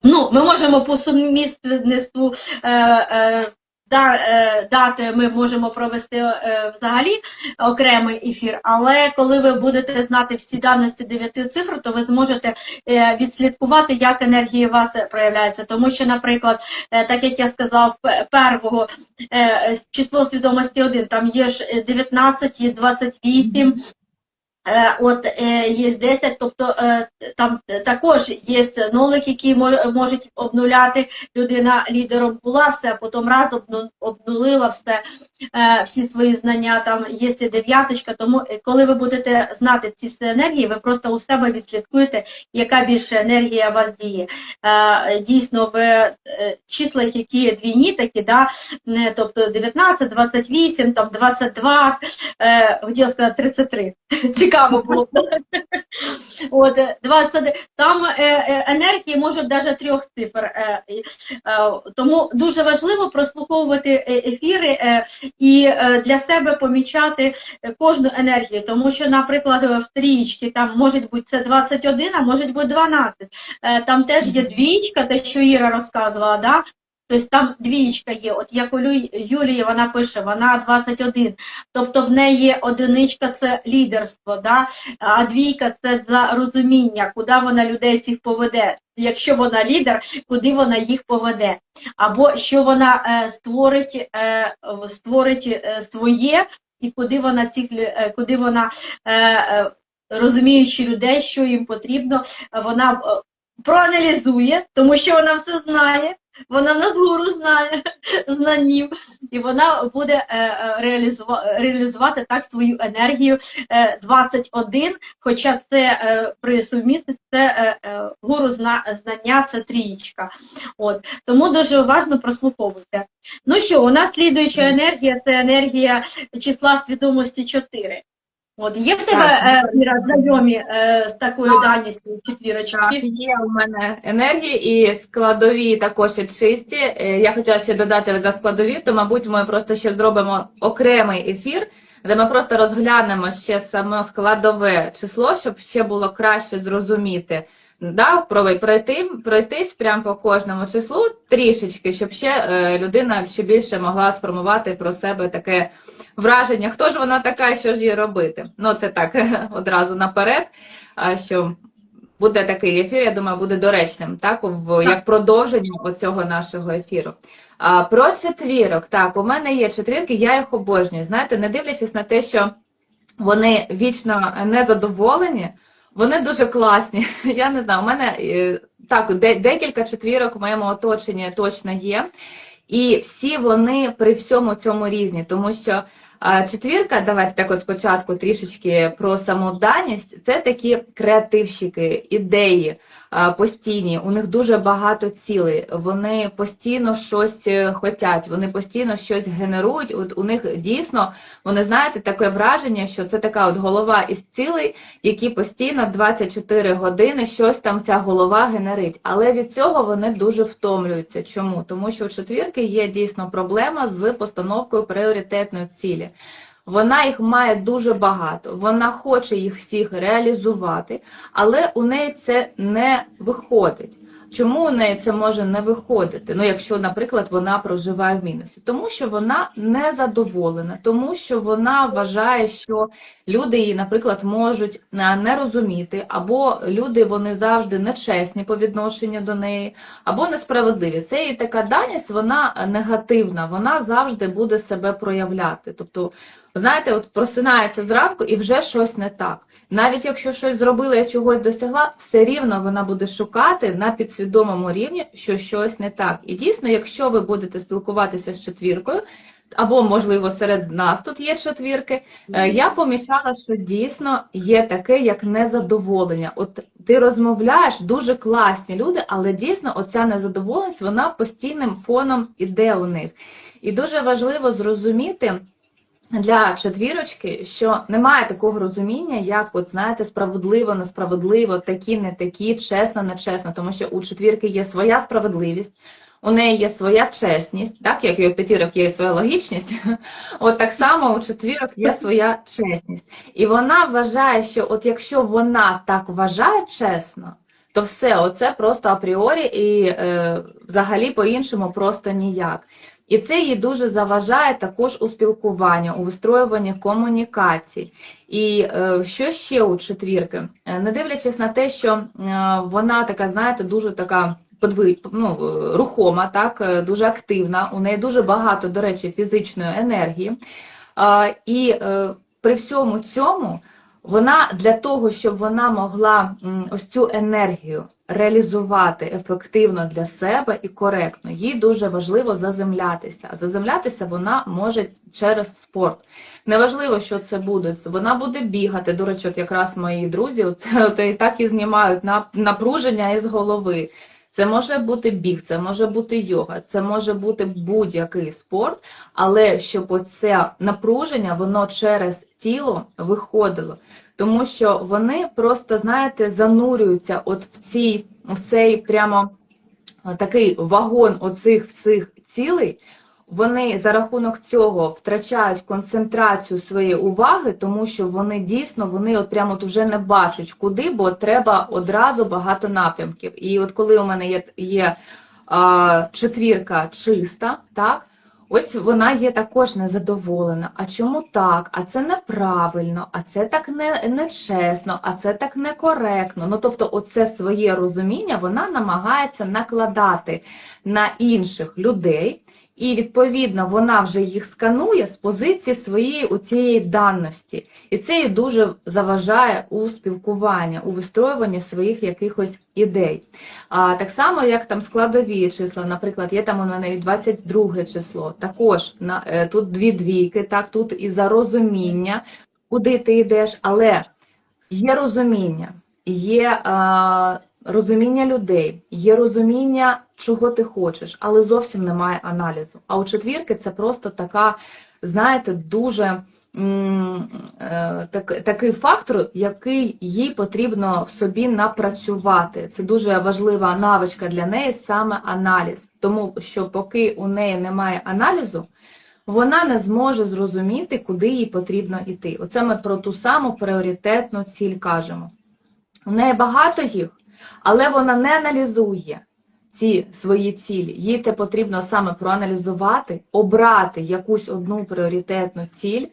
ну, ми можемо по сумісництву дати ми можемо провести взагалі окремий ефір, але коли ви будете знати всі даності 9 цифр, то ви зможете відслідкувати, як енергії у вас проявляються. Тому що, наприклад, так як я сказав, первого число свідомості 1, там є ж 19, є 28, от є 10, тобто там також є нолик, який можуть обнуляти, людина лідером була, все, потім раз обнулила все, всі свої знання, там є і 9, тому коли ви будете знати ці всі енергії, ви просто у себе відслідкуєте, яка більше енергія у вас діє. Дійсно, в числах, які двійні такі, да, тобто 19, 28, там 22, хотіла сказати 33, цікаво. цікаво було. От, 21. Там енергії можуть навіть 3 цифр. Тому дуже важливо прослуховувати ефіри і для себе помічати кожну енергію. Тому що, наприклад, в трієчці там може бути це 21, а може бути 12. Там теж є двічка, те, що Іра розказувала, да? Тобто там двічка є, от як у Юлії вона пише, вона 21, тобто в неї одиничка – це лідерство, да? А двійка – це за розуміння, куди вона людей цих поведе. Якщо вона лідер, куди вона їх поведе. Або що вона створить своє, і куди вона розуміючи людей, що їм потрібно, вона проаналізує, тому що вона все знає. Вона в нас гуру знає, знанів, і вона буде реалізувати так свою енергію 21, хоча це при сумісності це гуру знання, це трієчка. От. Тому дуже уважно прослуховуйте. Ну що, у нас слідуюча енергія, це енергія числа свідомості 4. От, є в тебе, Іра, знайомі з такою даністю четвірочки? Так, є у мене енергії і складові також і чисті. Я хотіла ще додати за складові, то, мабуть, ми просто ще зробимо окремий ефір, де ми просто розглянемо ще саме складове число, щоб ще було краще зрозуміти. Да, пройтись прямо по кожному числу трішечки, щоб ще людина ще більше могла сформувати про себе таке враження, хто ж вона така, що ж їй робити. Ну, це так, одразу наперед, що буде такий ефір, я думаю, буде доречним, так, як продовження оцього нашого ефіру. Про четвірок, так, у мене є четвірки, я їх обожнюю. Знаєте, не дивлячись на те, що вони вічно незадоволені, вони дуже класні. Я не знаю, у мене так, декілька четвірок в моєму оточенні точно є. І всі вони при всьому цьому різні, тому що четвірка, давайте так от спочатку трішечки про саму даність, це такі креативщики, ідеї постійні, у них дуже багато цілей, вони постійно щось хочуть, вони постійно щось генерують, от у них дійсно, вони знаєте, таке враження, що це така от голова із цілей, які постійно 24 години щось там ця голова генерить, але від цього вони дуже втомлюються. Чому? Тому що у четвірки є дійсно проблема з постановкою пріоритетної цілі. Вона їх має дуже багато, вона хоче їх всіх реалізувати, але у неї це не виходить. Чому у неї це може не виходити? Ну, якщо, наприклад, вона проживає в мінусі. Тому що вона не задоволена, тому що вона вважає, що люди її, наприклад, можуть не розуміти, або люди, вони завжди нечесні по відношенню до неї, або несправедливі. Це її така даність, вона негативна, вона завжди буде себе проявляти. Тобто, знаєте, от просинається зранку і вже щось не так. Навіть якщо щось зробила і чогось досягла, все рівно вона буде шукати на підсвідомому рівні, що щось не так. І дійсно, якщо ви будете спілкуватися з четвіркою, або, можливо, серед нас тут є четвірки, я помічала, що дійсно є таке, як незадоволення. От ти розмовляєш, дуже класні люди, але дійсно оця незадоволеність, вона постійним фоном іде у них. І дуже важливо зрозуміти, для четвірочки, що немає такого розуміння, як, от, знаєте, справедливо, несправедливо, такі, не такі, чесно, нечесно, тому що у четвірки є своя справедливість, у неї є своя чесність, так, як і у п'ятірок є своя логічність, от так само у четвірок є своя чесність. І вона вважає, що от якщо вона так вважає чесно, то все, оце просто апріорі і взагалі по-іншому просто ніяк. І це їй дуже заважає також у спілкуванні, у вистроюванні комунікацій. І що ще у четвірки? Не дивлячись на те, що вона така, знаєте, дуже така рухома, так, дуже активна, у неї дуже багато, до речі, фізичної енергії. І при всьому цьому вона для того, щоб вона могла ось цю енергію реалізувати ефективно для себе і коректно, їй дуже важливо заземлятися. А заземлятися вона може через спорт. Неважливо, що це буде. Вона буде бігати. До речі, от якраз мої друзі і так і знімають напруження із голови. Це може бути біг, це може бути йога, це може бути будь-який спорт, але щоб оце напруження, воно через тіло виходило. тому що вони просто, знаєте, занурюються от в цей прямо такий вагон оцих всіх цілей. Вони за рахунок цього втрачають концентрацію своєї уваги, тому що вони дійсно, вони от прямо от вже не бачать куди, бо треба одразу багато напрямків. І от коли у мене є четвірка чиста, так, ось вона є також незадоволена. А чому так? А це неправильно, а це так нечесно, а це так некоректно. Ну, тобто оце своє розуміння вона намагається накладати на інших людей, і, відповідно, вона вже їх сканує з позиції своєї у цієї даності. І це їй дуже заважає у спілкуванні, у вистроюванні своїх якихось ідей. Так само, як там складові числа, наприклад, є там у мене і 22 число, також тут 2 двійки, так, тут і за розуміння, куди ти йдеш, але є розуміння, є розуміння людей, є розуміння, чого ти хочеш, але зовсім немає аналізу. А у четвірки це просто така, знаєте, дуже такий фактор, який їй потрібно в собі напрацювати. Це дуже важлива навичка для неї, саме аналіз. Тому що поки у неї немає аналізу, вона не зможе зрозуміти, куди їй потрібно йти. Оце ми про ту саму пріоритетну ціль кажемо. У неї багато їх, але вона не аналізує ці свої цілі. Їй це потрібно саме проаналізувати, обрати якусь одну пріоритетну ціль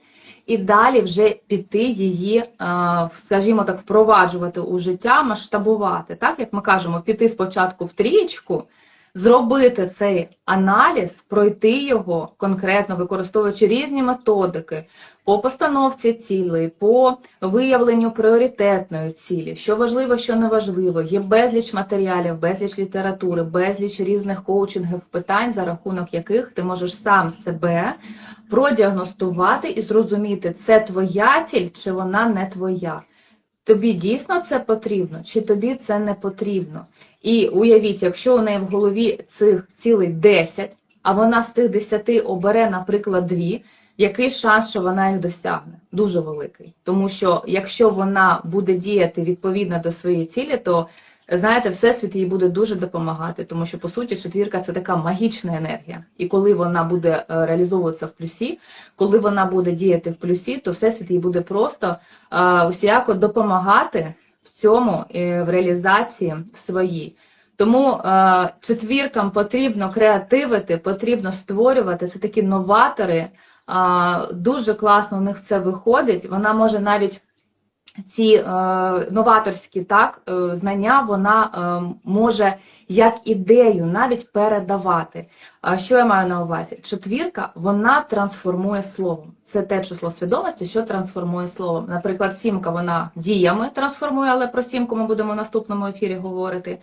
і далі вже піти її, скажімо так, впроваджувати у життя, масштабувати. Так, як ми кажемо, піти спочатку в трієчку, зробити цей аналіз, пройти його конкретно, використовуючи різні методики по постановці цілей, по виявленню пріоритетної цілі, що важливо, що не важливо. Є безліч матеріалів, безліч літератури, безліч різних коучингових питань, за рахунок яких ти можеш сам себе продіагностувати і зрозуміти, це твоя ціль чи вона не твоя. Тобі дійсно це потрібно, чи тобі це не потрібно? І уявіть, якщо у неї в голові цих цілей 10, а вона з тих 10 обере, наприклад, 2, який шанс, що вона їх досягне? Дуже великий. Тому що якщо вона буде діяти відповідно до своєї цілі, то, знаєте, Всесвіт їй буде дуже допомагати. Тому що, по суті, четвірка – це така магічна енергія. І коли вона буде реалізовуватися в плюсі, коли вона буде діяти в плюсі, то Всесвіт їй буде просто усіляко допомагати в цьому, в реалізації своїй. Тому четвіркам потрібно креативити, потрібно створювати. Це такі новатори. Дуже класно у них це виходить. Вона може навіть ці новаторські знання, вона може як ідею навіть передавати. Що я маю на увазі? Четвірка, вона трансформує словом. Це те число свідомості, що трансформує словом. Наприклад, сімка, вона діями трансформує, але про сімку ми будемо в наступному ефірі говорити.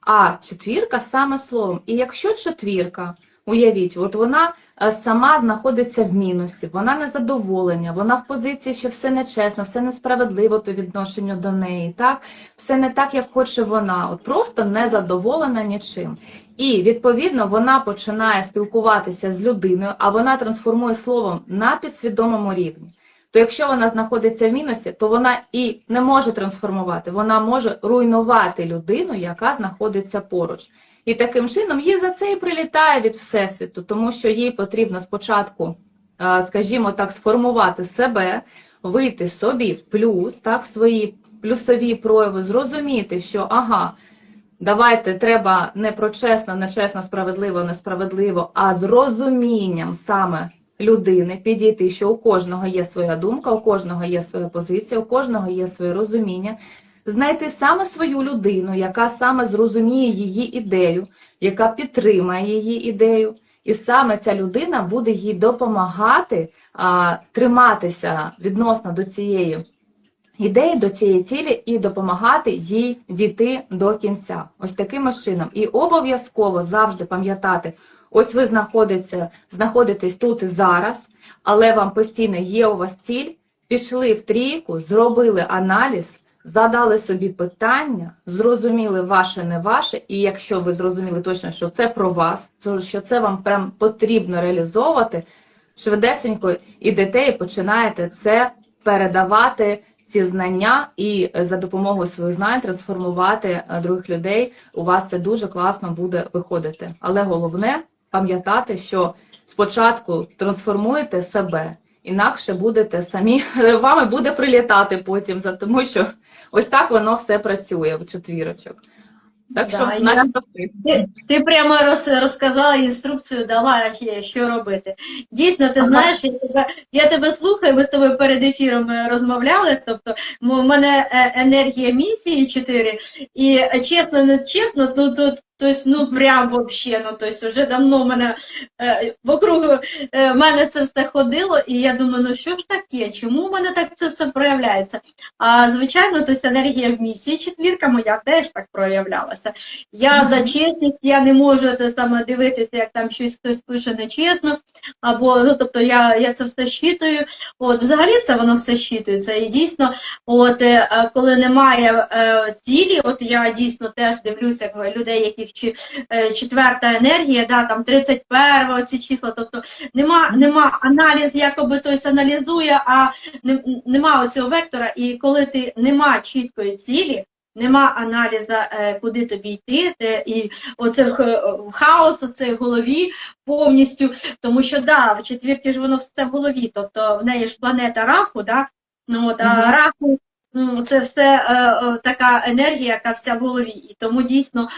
А четвірка саме словом. І якщо четвірка, уявіть, от вона сама знаходиться в мінусі, вона незадоволення, вона в позиції, що все нечесно, все несправедливо по відношенню до неї, так? Все не так, як хоче вона, от просто незадоволена нічим. І, відповідно, вона починає спілкуватися з людиною, а вона трансформує словом на підсвідомому рівні. То якщо вона знаходиться в мінусі, то вона і не може трансформувати, вона може руйнувати людину, яка знаходиться поруч. І таким чином їй за це і прилітає від Всесвіту, тому що їй потрібно спочатку, скажімо так, сформувати себе, вийти собі в плюс, так, в свої плюсові прояви, зрозуміти, що ага, давайте треба не про чесно, нечесно, справедливо, несправедливо, а з розумінням саме людини підійти, що у кожного є своя думка, у кожного є своя позиція, у кожного є своє розуміння, знайти саме свою людину, яка саме зрозуміє її ідею, яка підтримає її ідею, і саме ця людина буде їй допомагати триматися відносно до цієї ідеї, до цієї цілі і допомагати їй дійти до кінця. Ось таким чином. І обов'язково завжди пам'ятати, ось ви знаходитесь тут і зараз, але вам постійно є у вас ціль, пішли в трійку, зробили аналіз, задали собі питання, зрозуміли ваше, не ваше, і якщо ви зрозуміли точно, що це про вас, що це вам прям потрібно реалізовувати, швидесенько ідете і починаєте це передавати ці знання і за допомогою своїх знань трансформувати других людей. У вас це дуже класно буде виходити. Але головне пам'ятати, що спочатку трансформуєте себе, інакше будете самі, вами буде прилітати потім, тому що ось так воно все працює в четвірочок. Так що, Да, начебто, ти прямо розказала інструкцію, дала, що робити. Дійсно, ти знаєш, я тебе слухаю, ми з тобою перед ефіром розмовляли, тобто в мене енергія місії 4, і чесно, не чесно, тут ну прям вообще, ну тобто вже давно в мене вокруг мене це все ходило, і я думаю, ну що ж таке, чому в мене так це все проявляється? А звичайно, тобто енергія в місії 4 моя теж так проявлялася. Я за чесність, я не можу те саме дивитися, як там щось хтось пише нечесно, або, ну, тобто я це все щитую. От, взагалі це воно все щитується. І дійсно, от, коли немає цілі, от я дійсно теж дивлюся людей, яких четверта енергія, да, там 31-го ці числа, тобто нема аналіз, якоби хтось аналізує, а нема оцього вектора, і коли ти нема чіткої цілі, нема аналізу, куди тобі йти, і оце хаос оце в голові повністю, тому що, да, в четвірці ж воно все в голові, тобто в неї ж планета Раху, да, ну, от, а Раху це все така енергія, яка вся в голові, і тому дійсно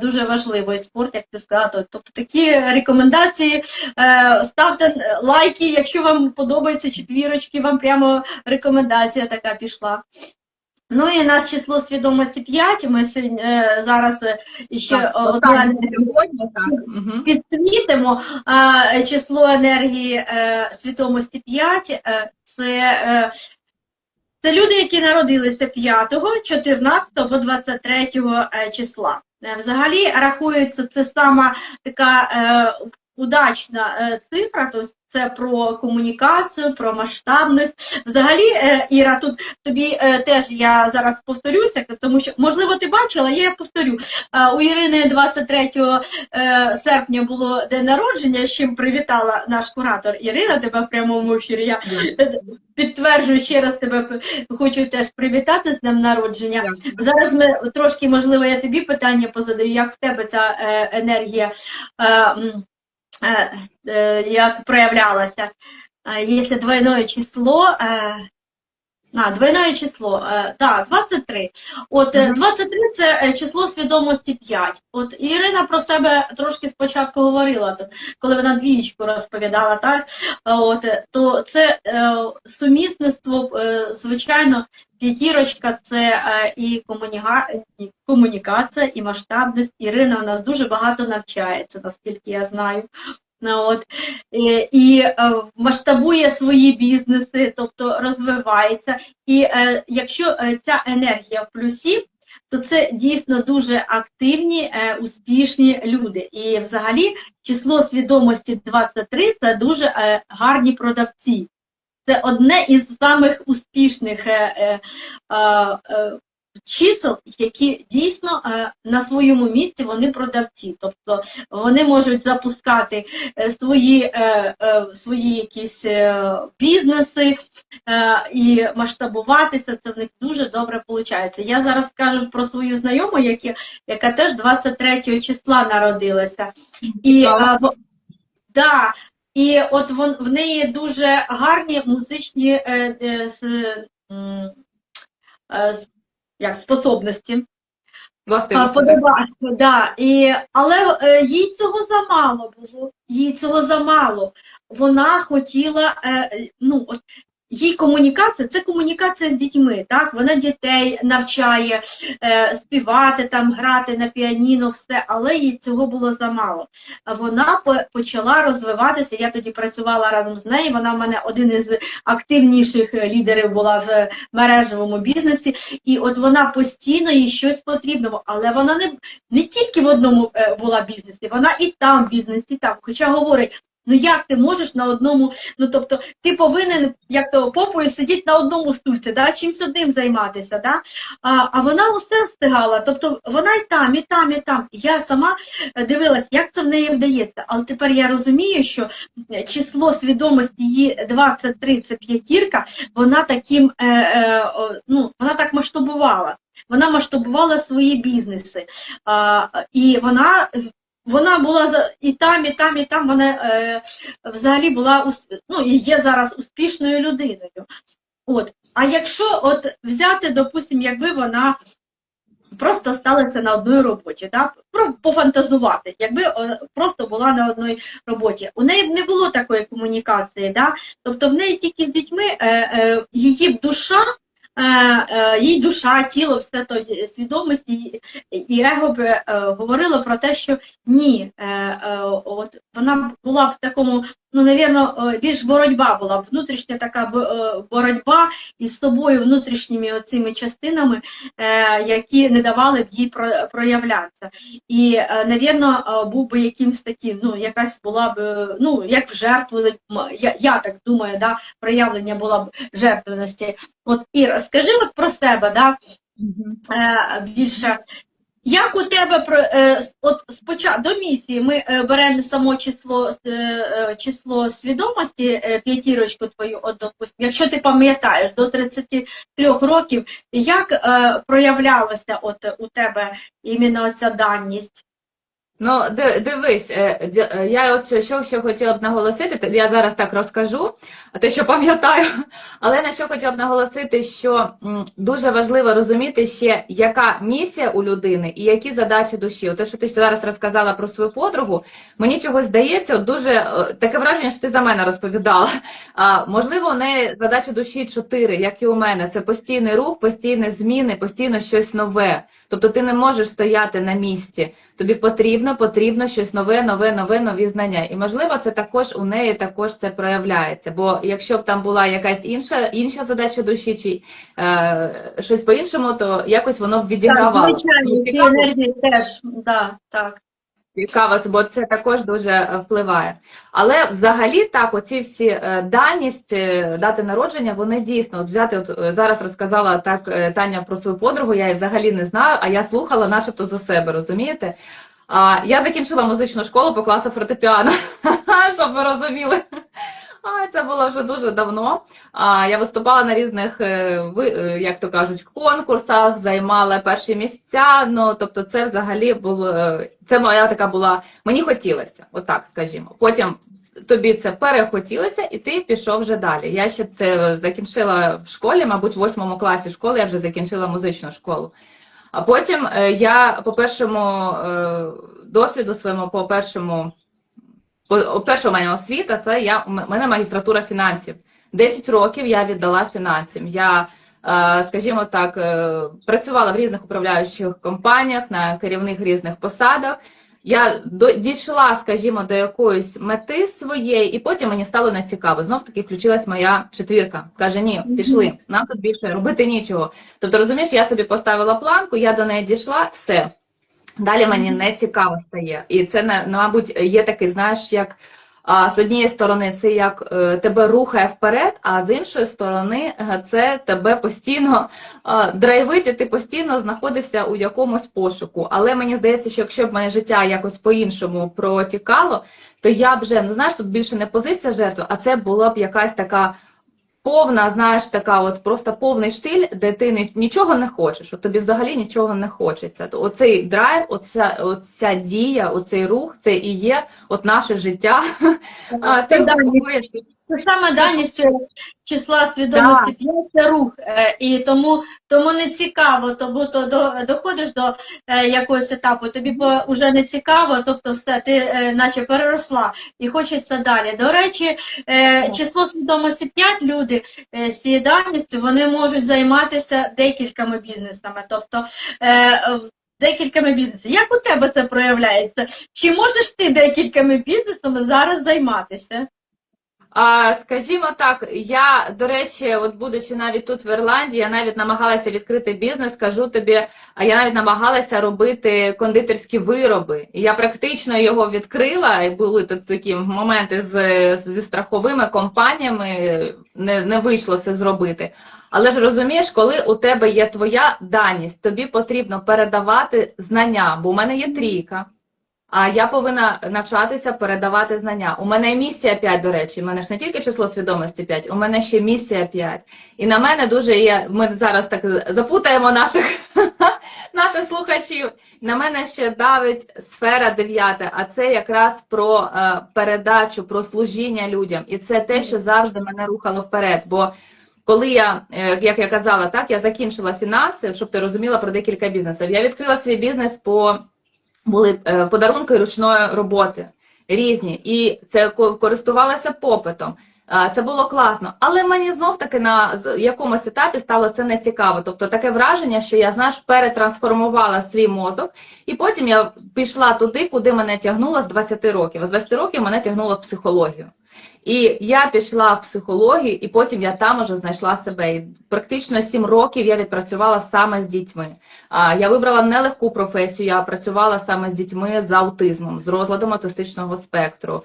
дуже важливо і спорт, як ти сказала, тобто такі рекомендації, ставте лайки, якщо вам подобається четвірочки, вам прямо рекомендація така пішла. Ну і наше число свідомості 5, ми зараз ще підсвітимо число енергії свідомості 5, це люди, які народилися 5, 14 або 23 числа. Взагалі рахується це сама така удачна цифра, тобто це про комунікацію, про масштабність. Взагалі, Іра, тут тобі теж я зараз повторюся, тому що, можливо, ти бачила, я повторю. У Ірини 23 серпня було день народження, з чим привітала наш куратор Ірина, тебе в прямому ефірі. Я підтверджую, ще раз тебе хочу теж привітати з днем народження. Зараз ми трошки, можливо, я тобі питання позадаю, як в тебе ця енергія як проявлялася. Якщо двойное число, двойное число, да, 23. От 23 – це число свідомості 5. От Ірина про себе трошки спочатку говорила, коли вона двічку розповідала, так? От, то це сумісництво, звичайно, п'ятірочка – це і комунікація, і масштабність. Ірина у нас дуже багато навчається, наскільки я знаю. От, і масштабує свої бізнеси, тобто розвивається. І якщо ця енергія в плюсі, то це дійсно дуже активні, успішні люди. І взагалі число свідомості 23 – це дуже гарні продавці. Це одне із самих успішних чисел, які дійсно на своєму місці вони продавці, тобто вони можуть запускати свої якісь бізнеси і масштабуватися, це в них дуже добре виходить. Я зараз кажу про свою знайому, яка теж 23 числа народилася. І і от в неї дуже гарні музичні способності. Да. Але їй цього замало було. Вона хотіла, їй комунікація, це комунікація з дітьми, так? Вона дітей навчає співати, там, грати на піаніно, все, але їй цього було замало. Вона почала розвиватися, я тоді працювала разом з нею, вона в мене один із активніших лідерів була в мережевому бізнесі, і от вона постійно, їй щось потрібно, але вона не тільки в одному була бізнесі, вона і там в бізнесі, там, хоча говорить, Ну як ти можеш на одному, ну тобто ти повинен, як то попою, сидіти на одному стульці, да? Чимсь одним займатися. Да? А вона усе встигала, тобто вона і там, і там, і там. Я сама дивилась, як це в неї вдається. Але тепер я розумію, що число свідомості її 23, це п'ятірка, вона таким, ну, вона так масштабувала. Вона масштабувала свої бізнеси. І вона була і там, і там, і там. Вона взагалі була, ну, і є зараз успішною людиною. От. А якщо от взяти, допустимо, якби вона просто сталася на одній роботі, да? Пофантазувати, якби просто була на одній роботі. У неї б не було такої комунікації, да? Тобто в неї тільки з дітьми її б душа, їй душа, тіло, все то свідомості і его б говорило про те, що ні, от вона була б в такому, ну, навірно, більш боротьба була б, внутрішня така боротьба із собою, внутрішніми оцими частинами, які не давали б їй проявлятися. І, навірно, був би якимсь таким, ну, якась була б, ну, як в жертву, я так думаю, да, проявлення була б жертвеності. От, Іра, скажи от про себе, да, більше. Як у тебе от спочатку до місії ми беремо само число свідомості, п'ятірочку твою, от, допустим, якщо ти пам'ятаєш, до 33 років, як проявлялася от у тебе іменно ця даність? Ну, дивись, я от що хотіла б наголосити, я зараз так розкажу, те, що пам'ятаю, але на що хотіла б наголосити, що дуже важливо розуміти ще, яка місія у людини і які задачі душі. Те, що ти зараз розказала про свою подругу, мені чогось здається, дуже таке враження, що ти за мене розповідала. Можливо, у неї задачі душі 4, як і у мене. Це постійний рух, постійні зміни, постійно щось нове. Тобто ти не можеш стояти на місці. Тобі потрібно щось нові знання. І, можливо, це також у неї також це проявляється. Бо якщо б там була якась інша задача душі, чи щось по-іншому, то якось воно б відігравало. Так, звичайно, ці енергії теж, да, так. Цікаво, бо це також дуже впливає. Але взагалі так, оці всі даність, дати народження, вони дійсно, от взяти, от зараз розказала так Таня про свою подругу, я її взагалі не знаю, а я слухала начебто за себе, розумієте? Я закінчила музичну школу по класу фортепіано, щоб ви розуміли. Це було вже дуже давно. Я виступала на різних, як то кажуть, конкурсах, займала перші місця. Ну, тобто це взагалі було, це моя така була, мені хотілося, отак скажімо. Потім тобі це перехотілося і ти пішов вже далі. Я ще це закінчила в школі, мабуть, в 8 класі школи я вже закінчила музичну школу. А потім я по першому досвіду своєму, перша у мене освіта, це у мене магістратура фінансів. 10 років я віддала фінансам. Я, скажімо так, працювала в різних управляючих компаніях, на керівних різних посадах. Я дійшла, скажімо, до якоїсь мети своєї, і потім мені стало нецікаво. Знов-таки включилась моя четвірка. Каже, ні, пішли, нам тут більше робити нічого. Тобто, розумієш, я собі поставила планку, я до неї дійшла, все. Далі мені не цікаво стає. І це, мабуть, є такий, знаєш, як з однієї сторони це як тебе рухає вперед, а з іншої сторони це тебе постійно драйвить, і ти постійно знаходишся у якомусь пошуку. Але мені здається, що якщо б моє життя якось по-іншому протікало, то я б вже, ну знаєш, тут більше не позиція жертви, а це була б якась така повна, знаєш, така от просто повний штиль, де ти нічого не хочеш, от тобі взагалі нічого не хочеться. То оцей драйв, оця дія, оцей рух, це і є от наше життя. Ти Це саме даність числа свідомості 5 – це рух, і тому не цікаво, тому то доходиш до якогось етапу, тобі вже не цікаво, тобто все, ти наче переросла і хочеться далі. До речі, число свідомості 5 люди з цією даністю, вони можуть займатися декількома бізнесами, тобто декількома бізнесами. Як у тебе це проявляється? Чи можеш ти декількома бізнесами зараз займатися? Скажімо так, я, до речі, от будучи навіть тут в Ірландії, я навіть намагалася відкрити бізнес, скажу тобі, я навіть намагалася робити кондитерські вироби. І я практично його відкрила, і були тут такі моменти зі страховими компаніями, не вийшло це зробити. Але ж розумієш, коли у тебе є твоя даність, тобі потрібно передавати знання, бо у мене є трійка. А я повинна навчатися передавати знання. У мене і місія 5, до речі. У мене ж не тільки число свідомості 5, у мене ще місія 5. І на мене дуже є, ми зараз так запутаємо наших слухачів. На мене ще давить сфера 9, а це якраз про передачу, про служіння людям. І це те, що завжди мене рухало вперед. Бо коли я, як я казала, так, я закінчила фінанси, щоб ти розуміла про декілька бізнесів. Я відкрила свій бізнес були подарунки ручної роботи різні, і це користувалося попитом. Це було класно, але мені знов-таки на якомусь етапі стало це нецікаво. Тобто таке враження, що я, знаєш, перетрансформувала свій мозок, і потім я пішла туди, куди мене тягнуло з 20 років. З 20 років мене тягнуло в психологію. І я пішла в психологію, і потім я там уже знайшла себе. І практично 7 років я відпрацювала саме з дітьми. Я вибрала нелегку професію, я працювала саме з дітьми з аутизмом, з розладом аутистичного спектру.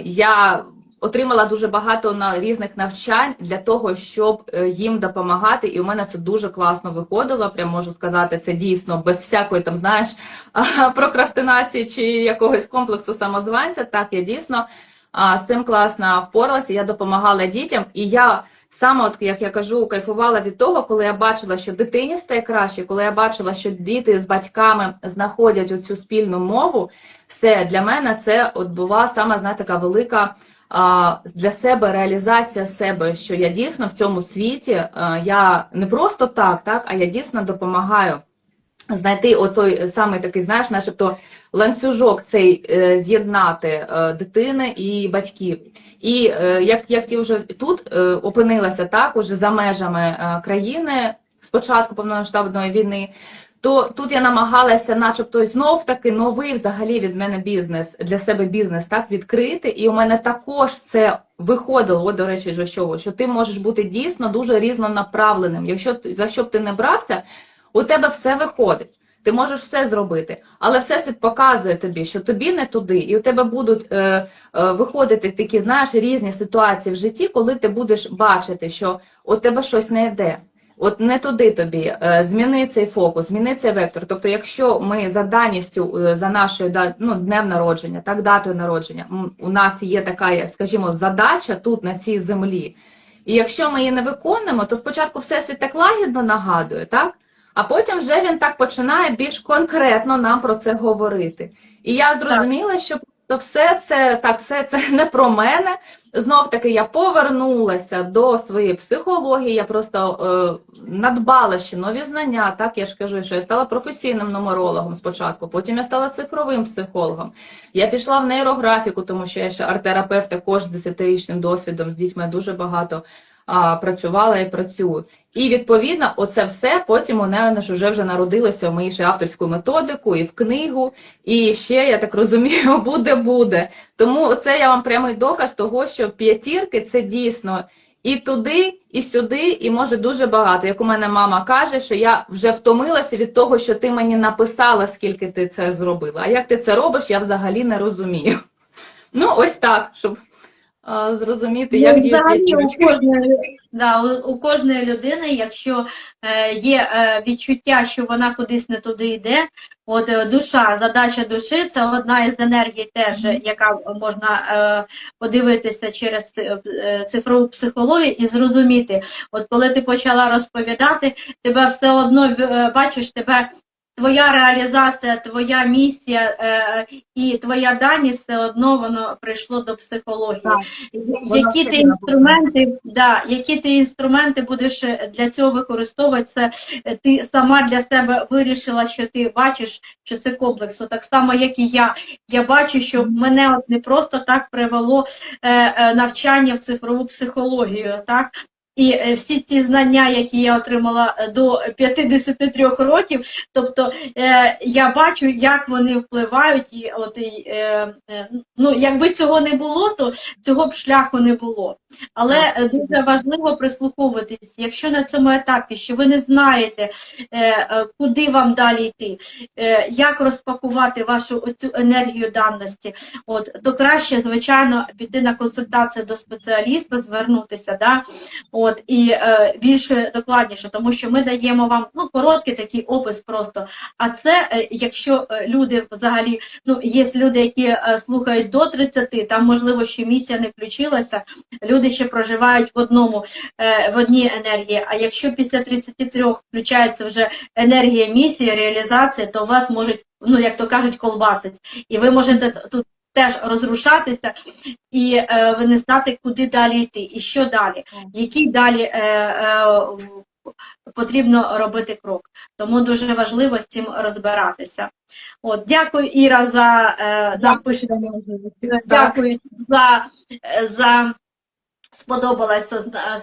Я отримала дуже багато різних навчань для того, щоб їм допомагати, і у мене це дуже класно виходило, прям можу сказати, це дійсно без всякої, там, знаєш, прокрастинації чи якогось комплексу самозванця. Так, я дійсно з цим класно впоралася, я допомагала дітям, і я саме, от, як я кажу, кайфувала від того, коли я бачила, що дитині стає краще, коли я бачила, що діти з батьками знаходять оцю спільну мову, все, для мене це от була саме, знаєте, така велика для себе реалізація себе, що я дійсно в цьому світі, я не просто так, а я дійсно допомагаю знайти отой самий такий, знаєш, начебто ланцюжок цей з'єднати дитини і батьків. І як ти вже тут опинилася, так, уже за межами країни з початку повномасштабної війни, то тут я намагалася начебто знов-таки новий взагалі від мене бізнес, для себе бізнес, так, відкрити. І у мене також це виходило, от, до речі, що ти можеш бути дійсно дуже різнонаправленим. Якщо за що б ти не брався, у тебе все виходить. Ти можеш все зробити, але Всесвіт показує тобі, що тобі не туди, і у тебе будуть виходити такі, знаєш, різні ситуації в житті, коли ти будеш бачити, що у тебе щось не йде. От не туди тобі, зміни цей фокус, зміни цей вектор. Тобто, якщо ми за даністю, за нашою днем народження, так, датою народження, у нас є така, скажімо, задача тут, на цій землі, і якщо ми її не виконуємо, то спочатку Всесвіт так лагідно нагадує, так? А потім вже він так починає більш конкретно нам про це говорити. І я зрозуміла, що все це не про мене. Знов-таки я повернулася до своєї психології, я просто надбала ще нові знання, так, я ж кажу, що я стала професійним нумерологом спочатку, потім я стала цифровим психологом. Я пішла в нейрографіку, тому що я ще арт-терапевт також з 10-річним досвідом, з дітьми дуже багато працювала і працюю. І, відповідно, оце все потім у мене вже народилося в моїй ще авторську методику і в книгу, і ще, я так розумію, буде. Тому це я вам прямий доказ того, що п'ятірки – це дійсно і туди, і сюди, і може дуже багато. Як у мене мама каже, що я вже втомилася від того, що ти мені написала, скільки ти це зробила. А як ти це робиш, я взагалі не розумію. Ну, ось так, щоб зрозуміти, як діють п'ятірочки. У кожної людини, якщо є відчуття, що вона кудись не туди йде, от душа, задача душі – це одна із енергій теж, яка можна подивитися через цифрову психологію і зрозуміти. От коли ти почала розповідати, тебе все одно, бачиш, тебе твоя реалізація, твоя місія і твоя даність, все одно воно прийшло до психології. Так, які ти інструменти будеш для цього використовувати, це ти сама для себе вирішила, що ти бачиш, що це комплекс. Так само, як і я. Я бачу, що мене от не просто так привело навчання в цифрову психологію, так? І всі ці знання, які я отримала до 53 років, тобто я бачу, як вони впливають, і от ну, якби цього не було, то цього б шляху не було. Але дуже важливо прислуховуватись, якщо на цьому етапі, що ви не знаєте, куди вам далі йти, як розпакувати вашу оцю енергію даності, от, то краще, звичайно, піти на консультацію до спеціаліста, звернутися, да, от, і більше докладніше, тому що ми даємо вам, ну, короткий такий опис просто, а це, якщо люди взагалі, ну, є люди, які слухають до 30, там, можливо, ще місія не включилася, люди ще проживають в одній енергії, а якщо після 33 включається вже енергія місії, реалізація, то вас можуть, ну, як то кажуть, колбасить, і ви можете тут теж розрушатися, і ви не знати, куди далі йти, і що далі, який далі потрібно робити крок. Тому дуже важливо з цим розбиратися. От, дякую, Іра, за дякую за сподобалось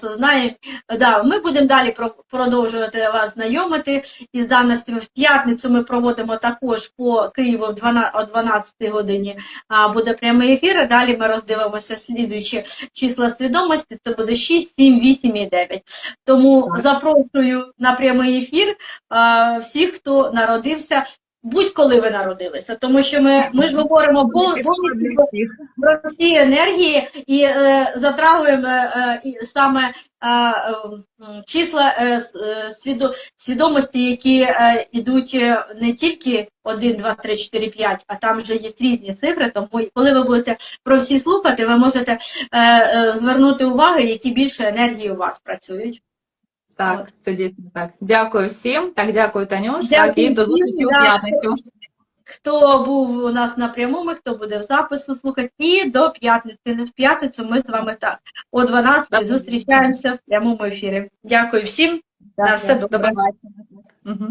сознання. Да, ми будемо далі продовжувати вас знайомити із даностями. В п'ятницю ми проводимо також по Києву о 12 годині буде прямий ефір, а далі ми роздивимося слідуючі числа свідомості, це буде 6, 7, 8 і 9. Тому запрошую на прямий ефір всіх, хто народився, будь-коли ви народилися, тому що ми ж говоримо повністю про всі енергії і затрагуємо саме числа свідомості, які йдуть не тільки 1, 2, 3, 4, 5, а там вже є різні цифри, тому коли ви будете про всі слухати, ви можете звернути увагу, які більше енергії у вас працюють. Так, це дійсно так. Дякую всім. Так, дякую, Танюш. Дякую так, і до зустрічі у п'ятницю. Хто був у нас на прямому, хто буде в запису слухати, і до п'ятниці. В п'ятницю ми з вами так о 12 зустрічаємося в прямому ефірі. Дякую всім. На все добре. До побачення. Угу.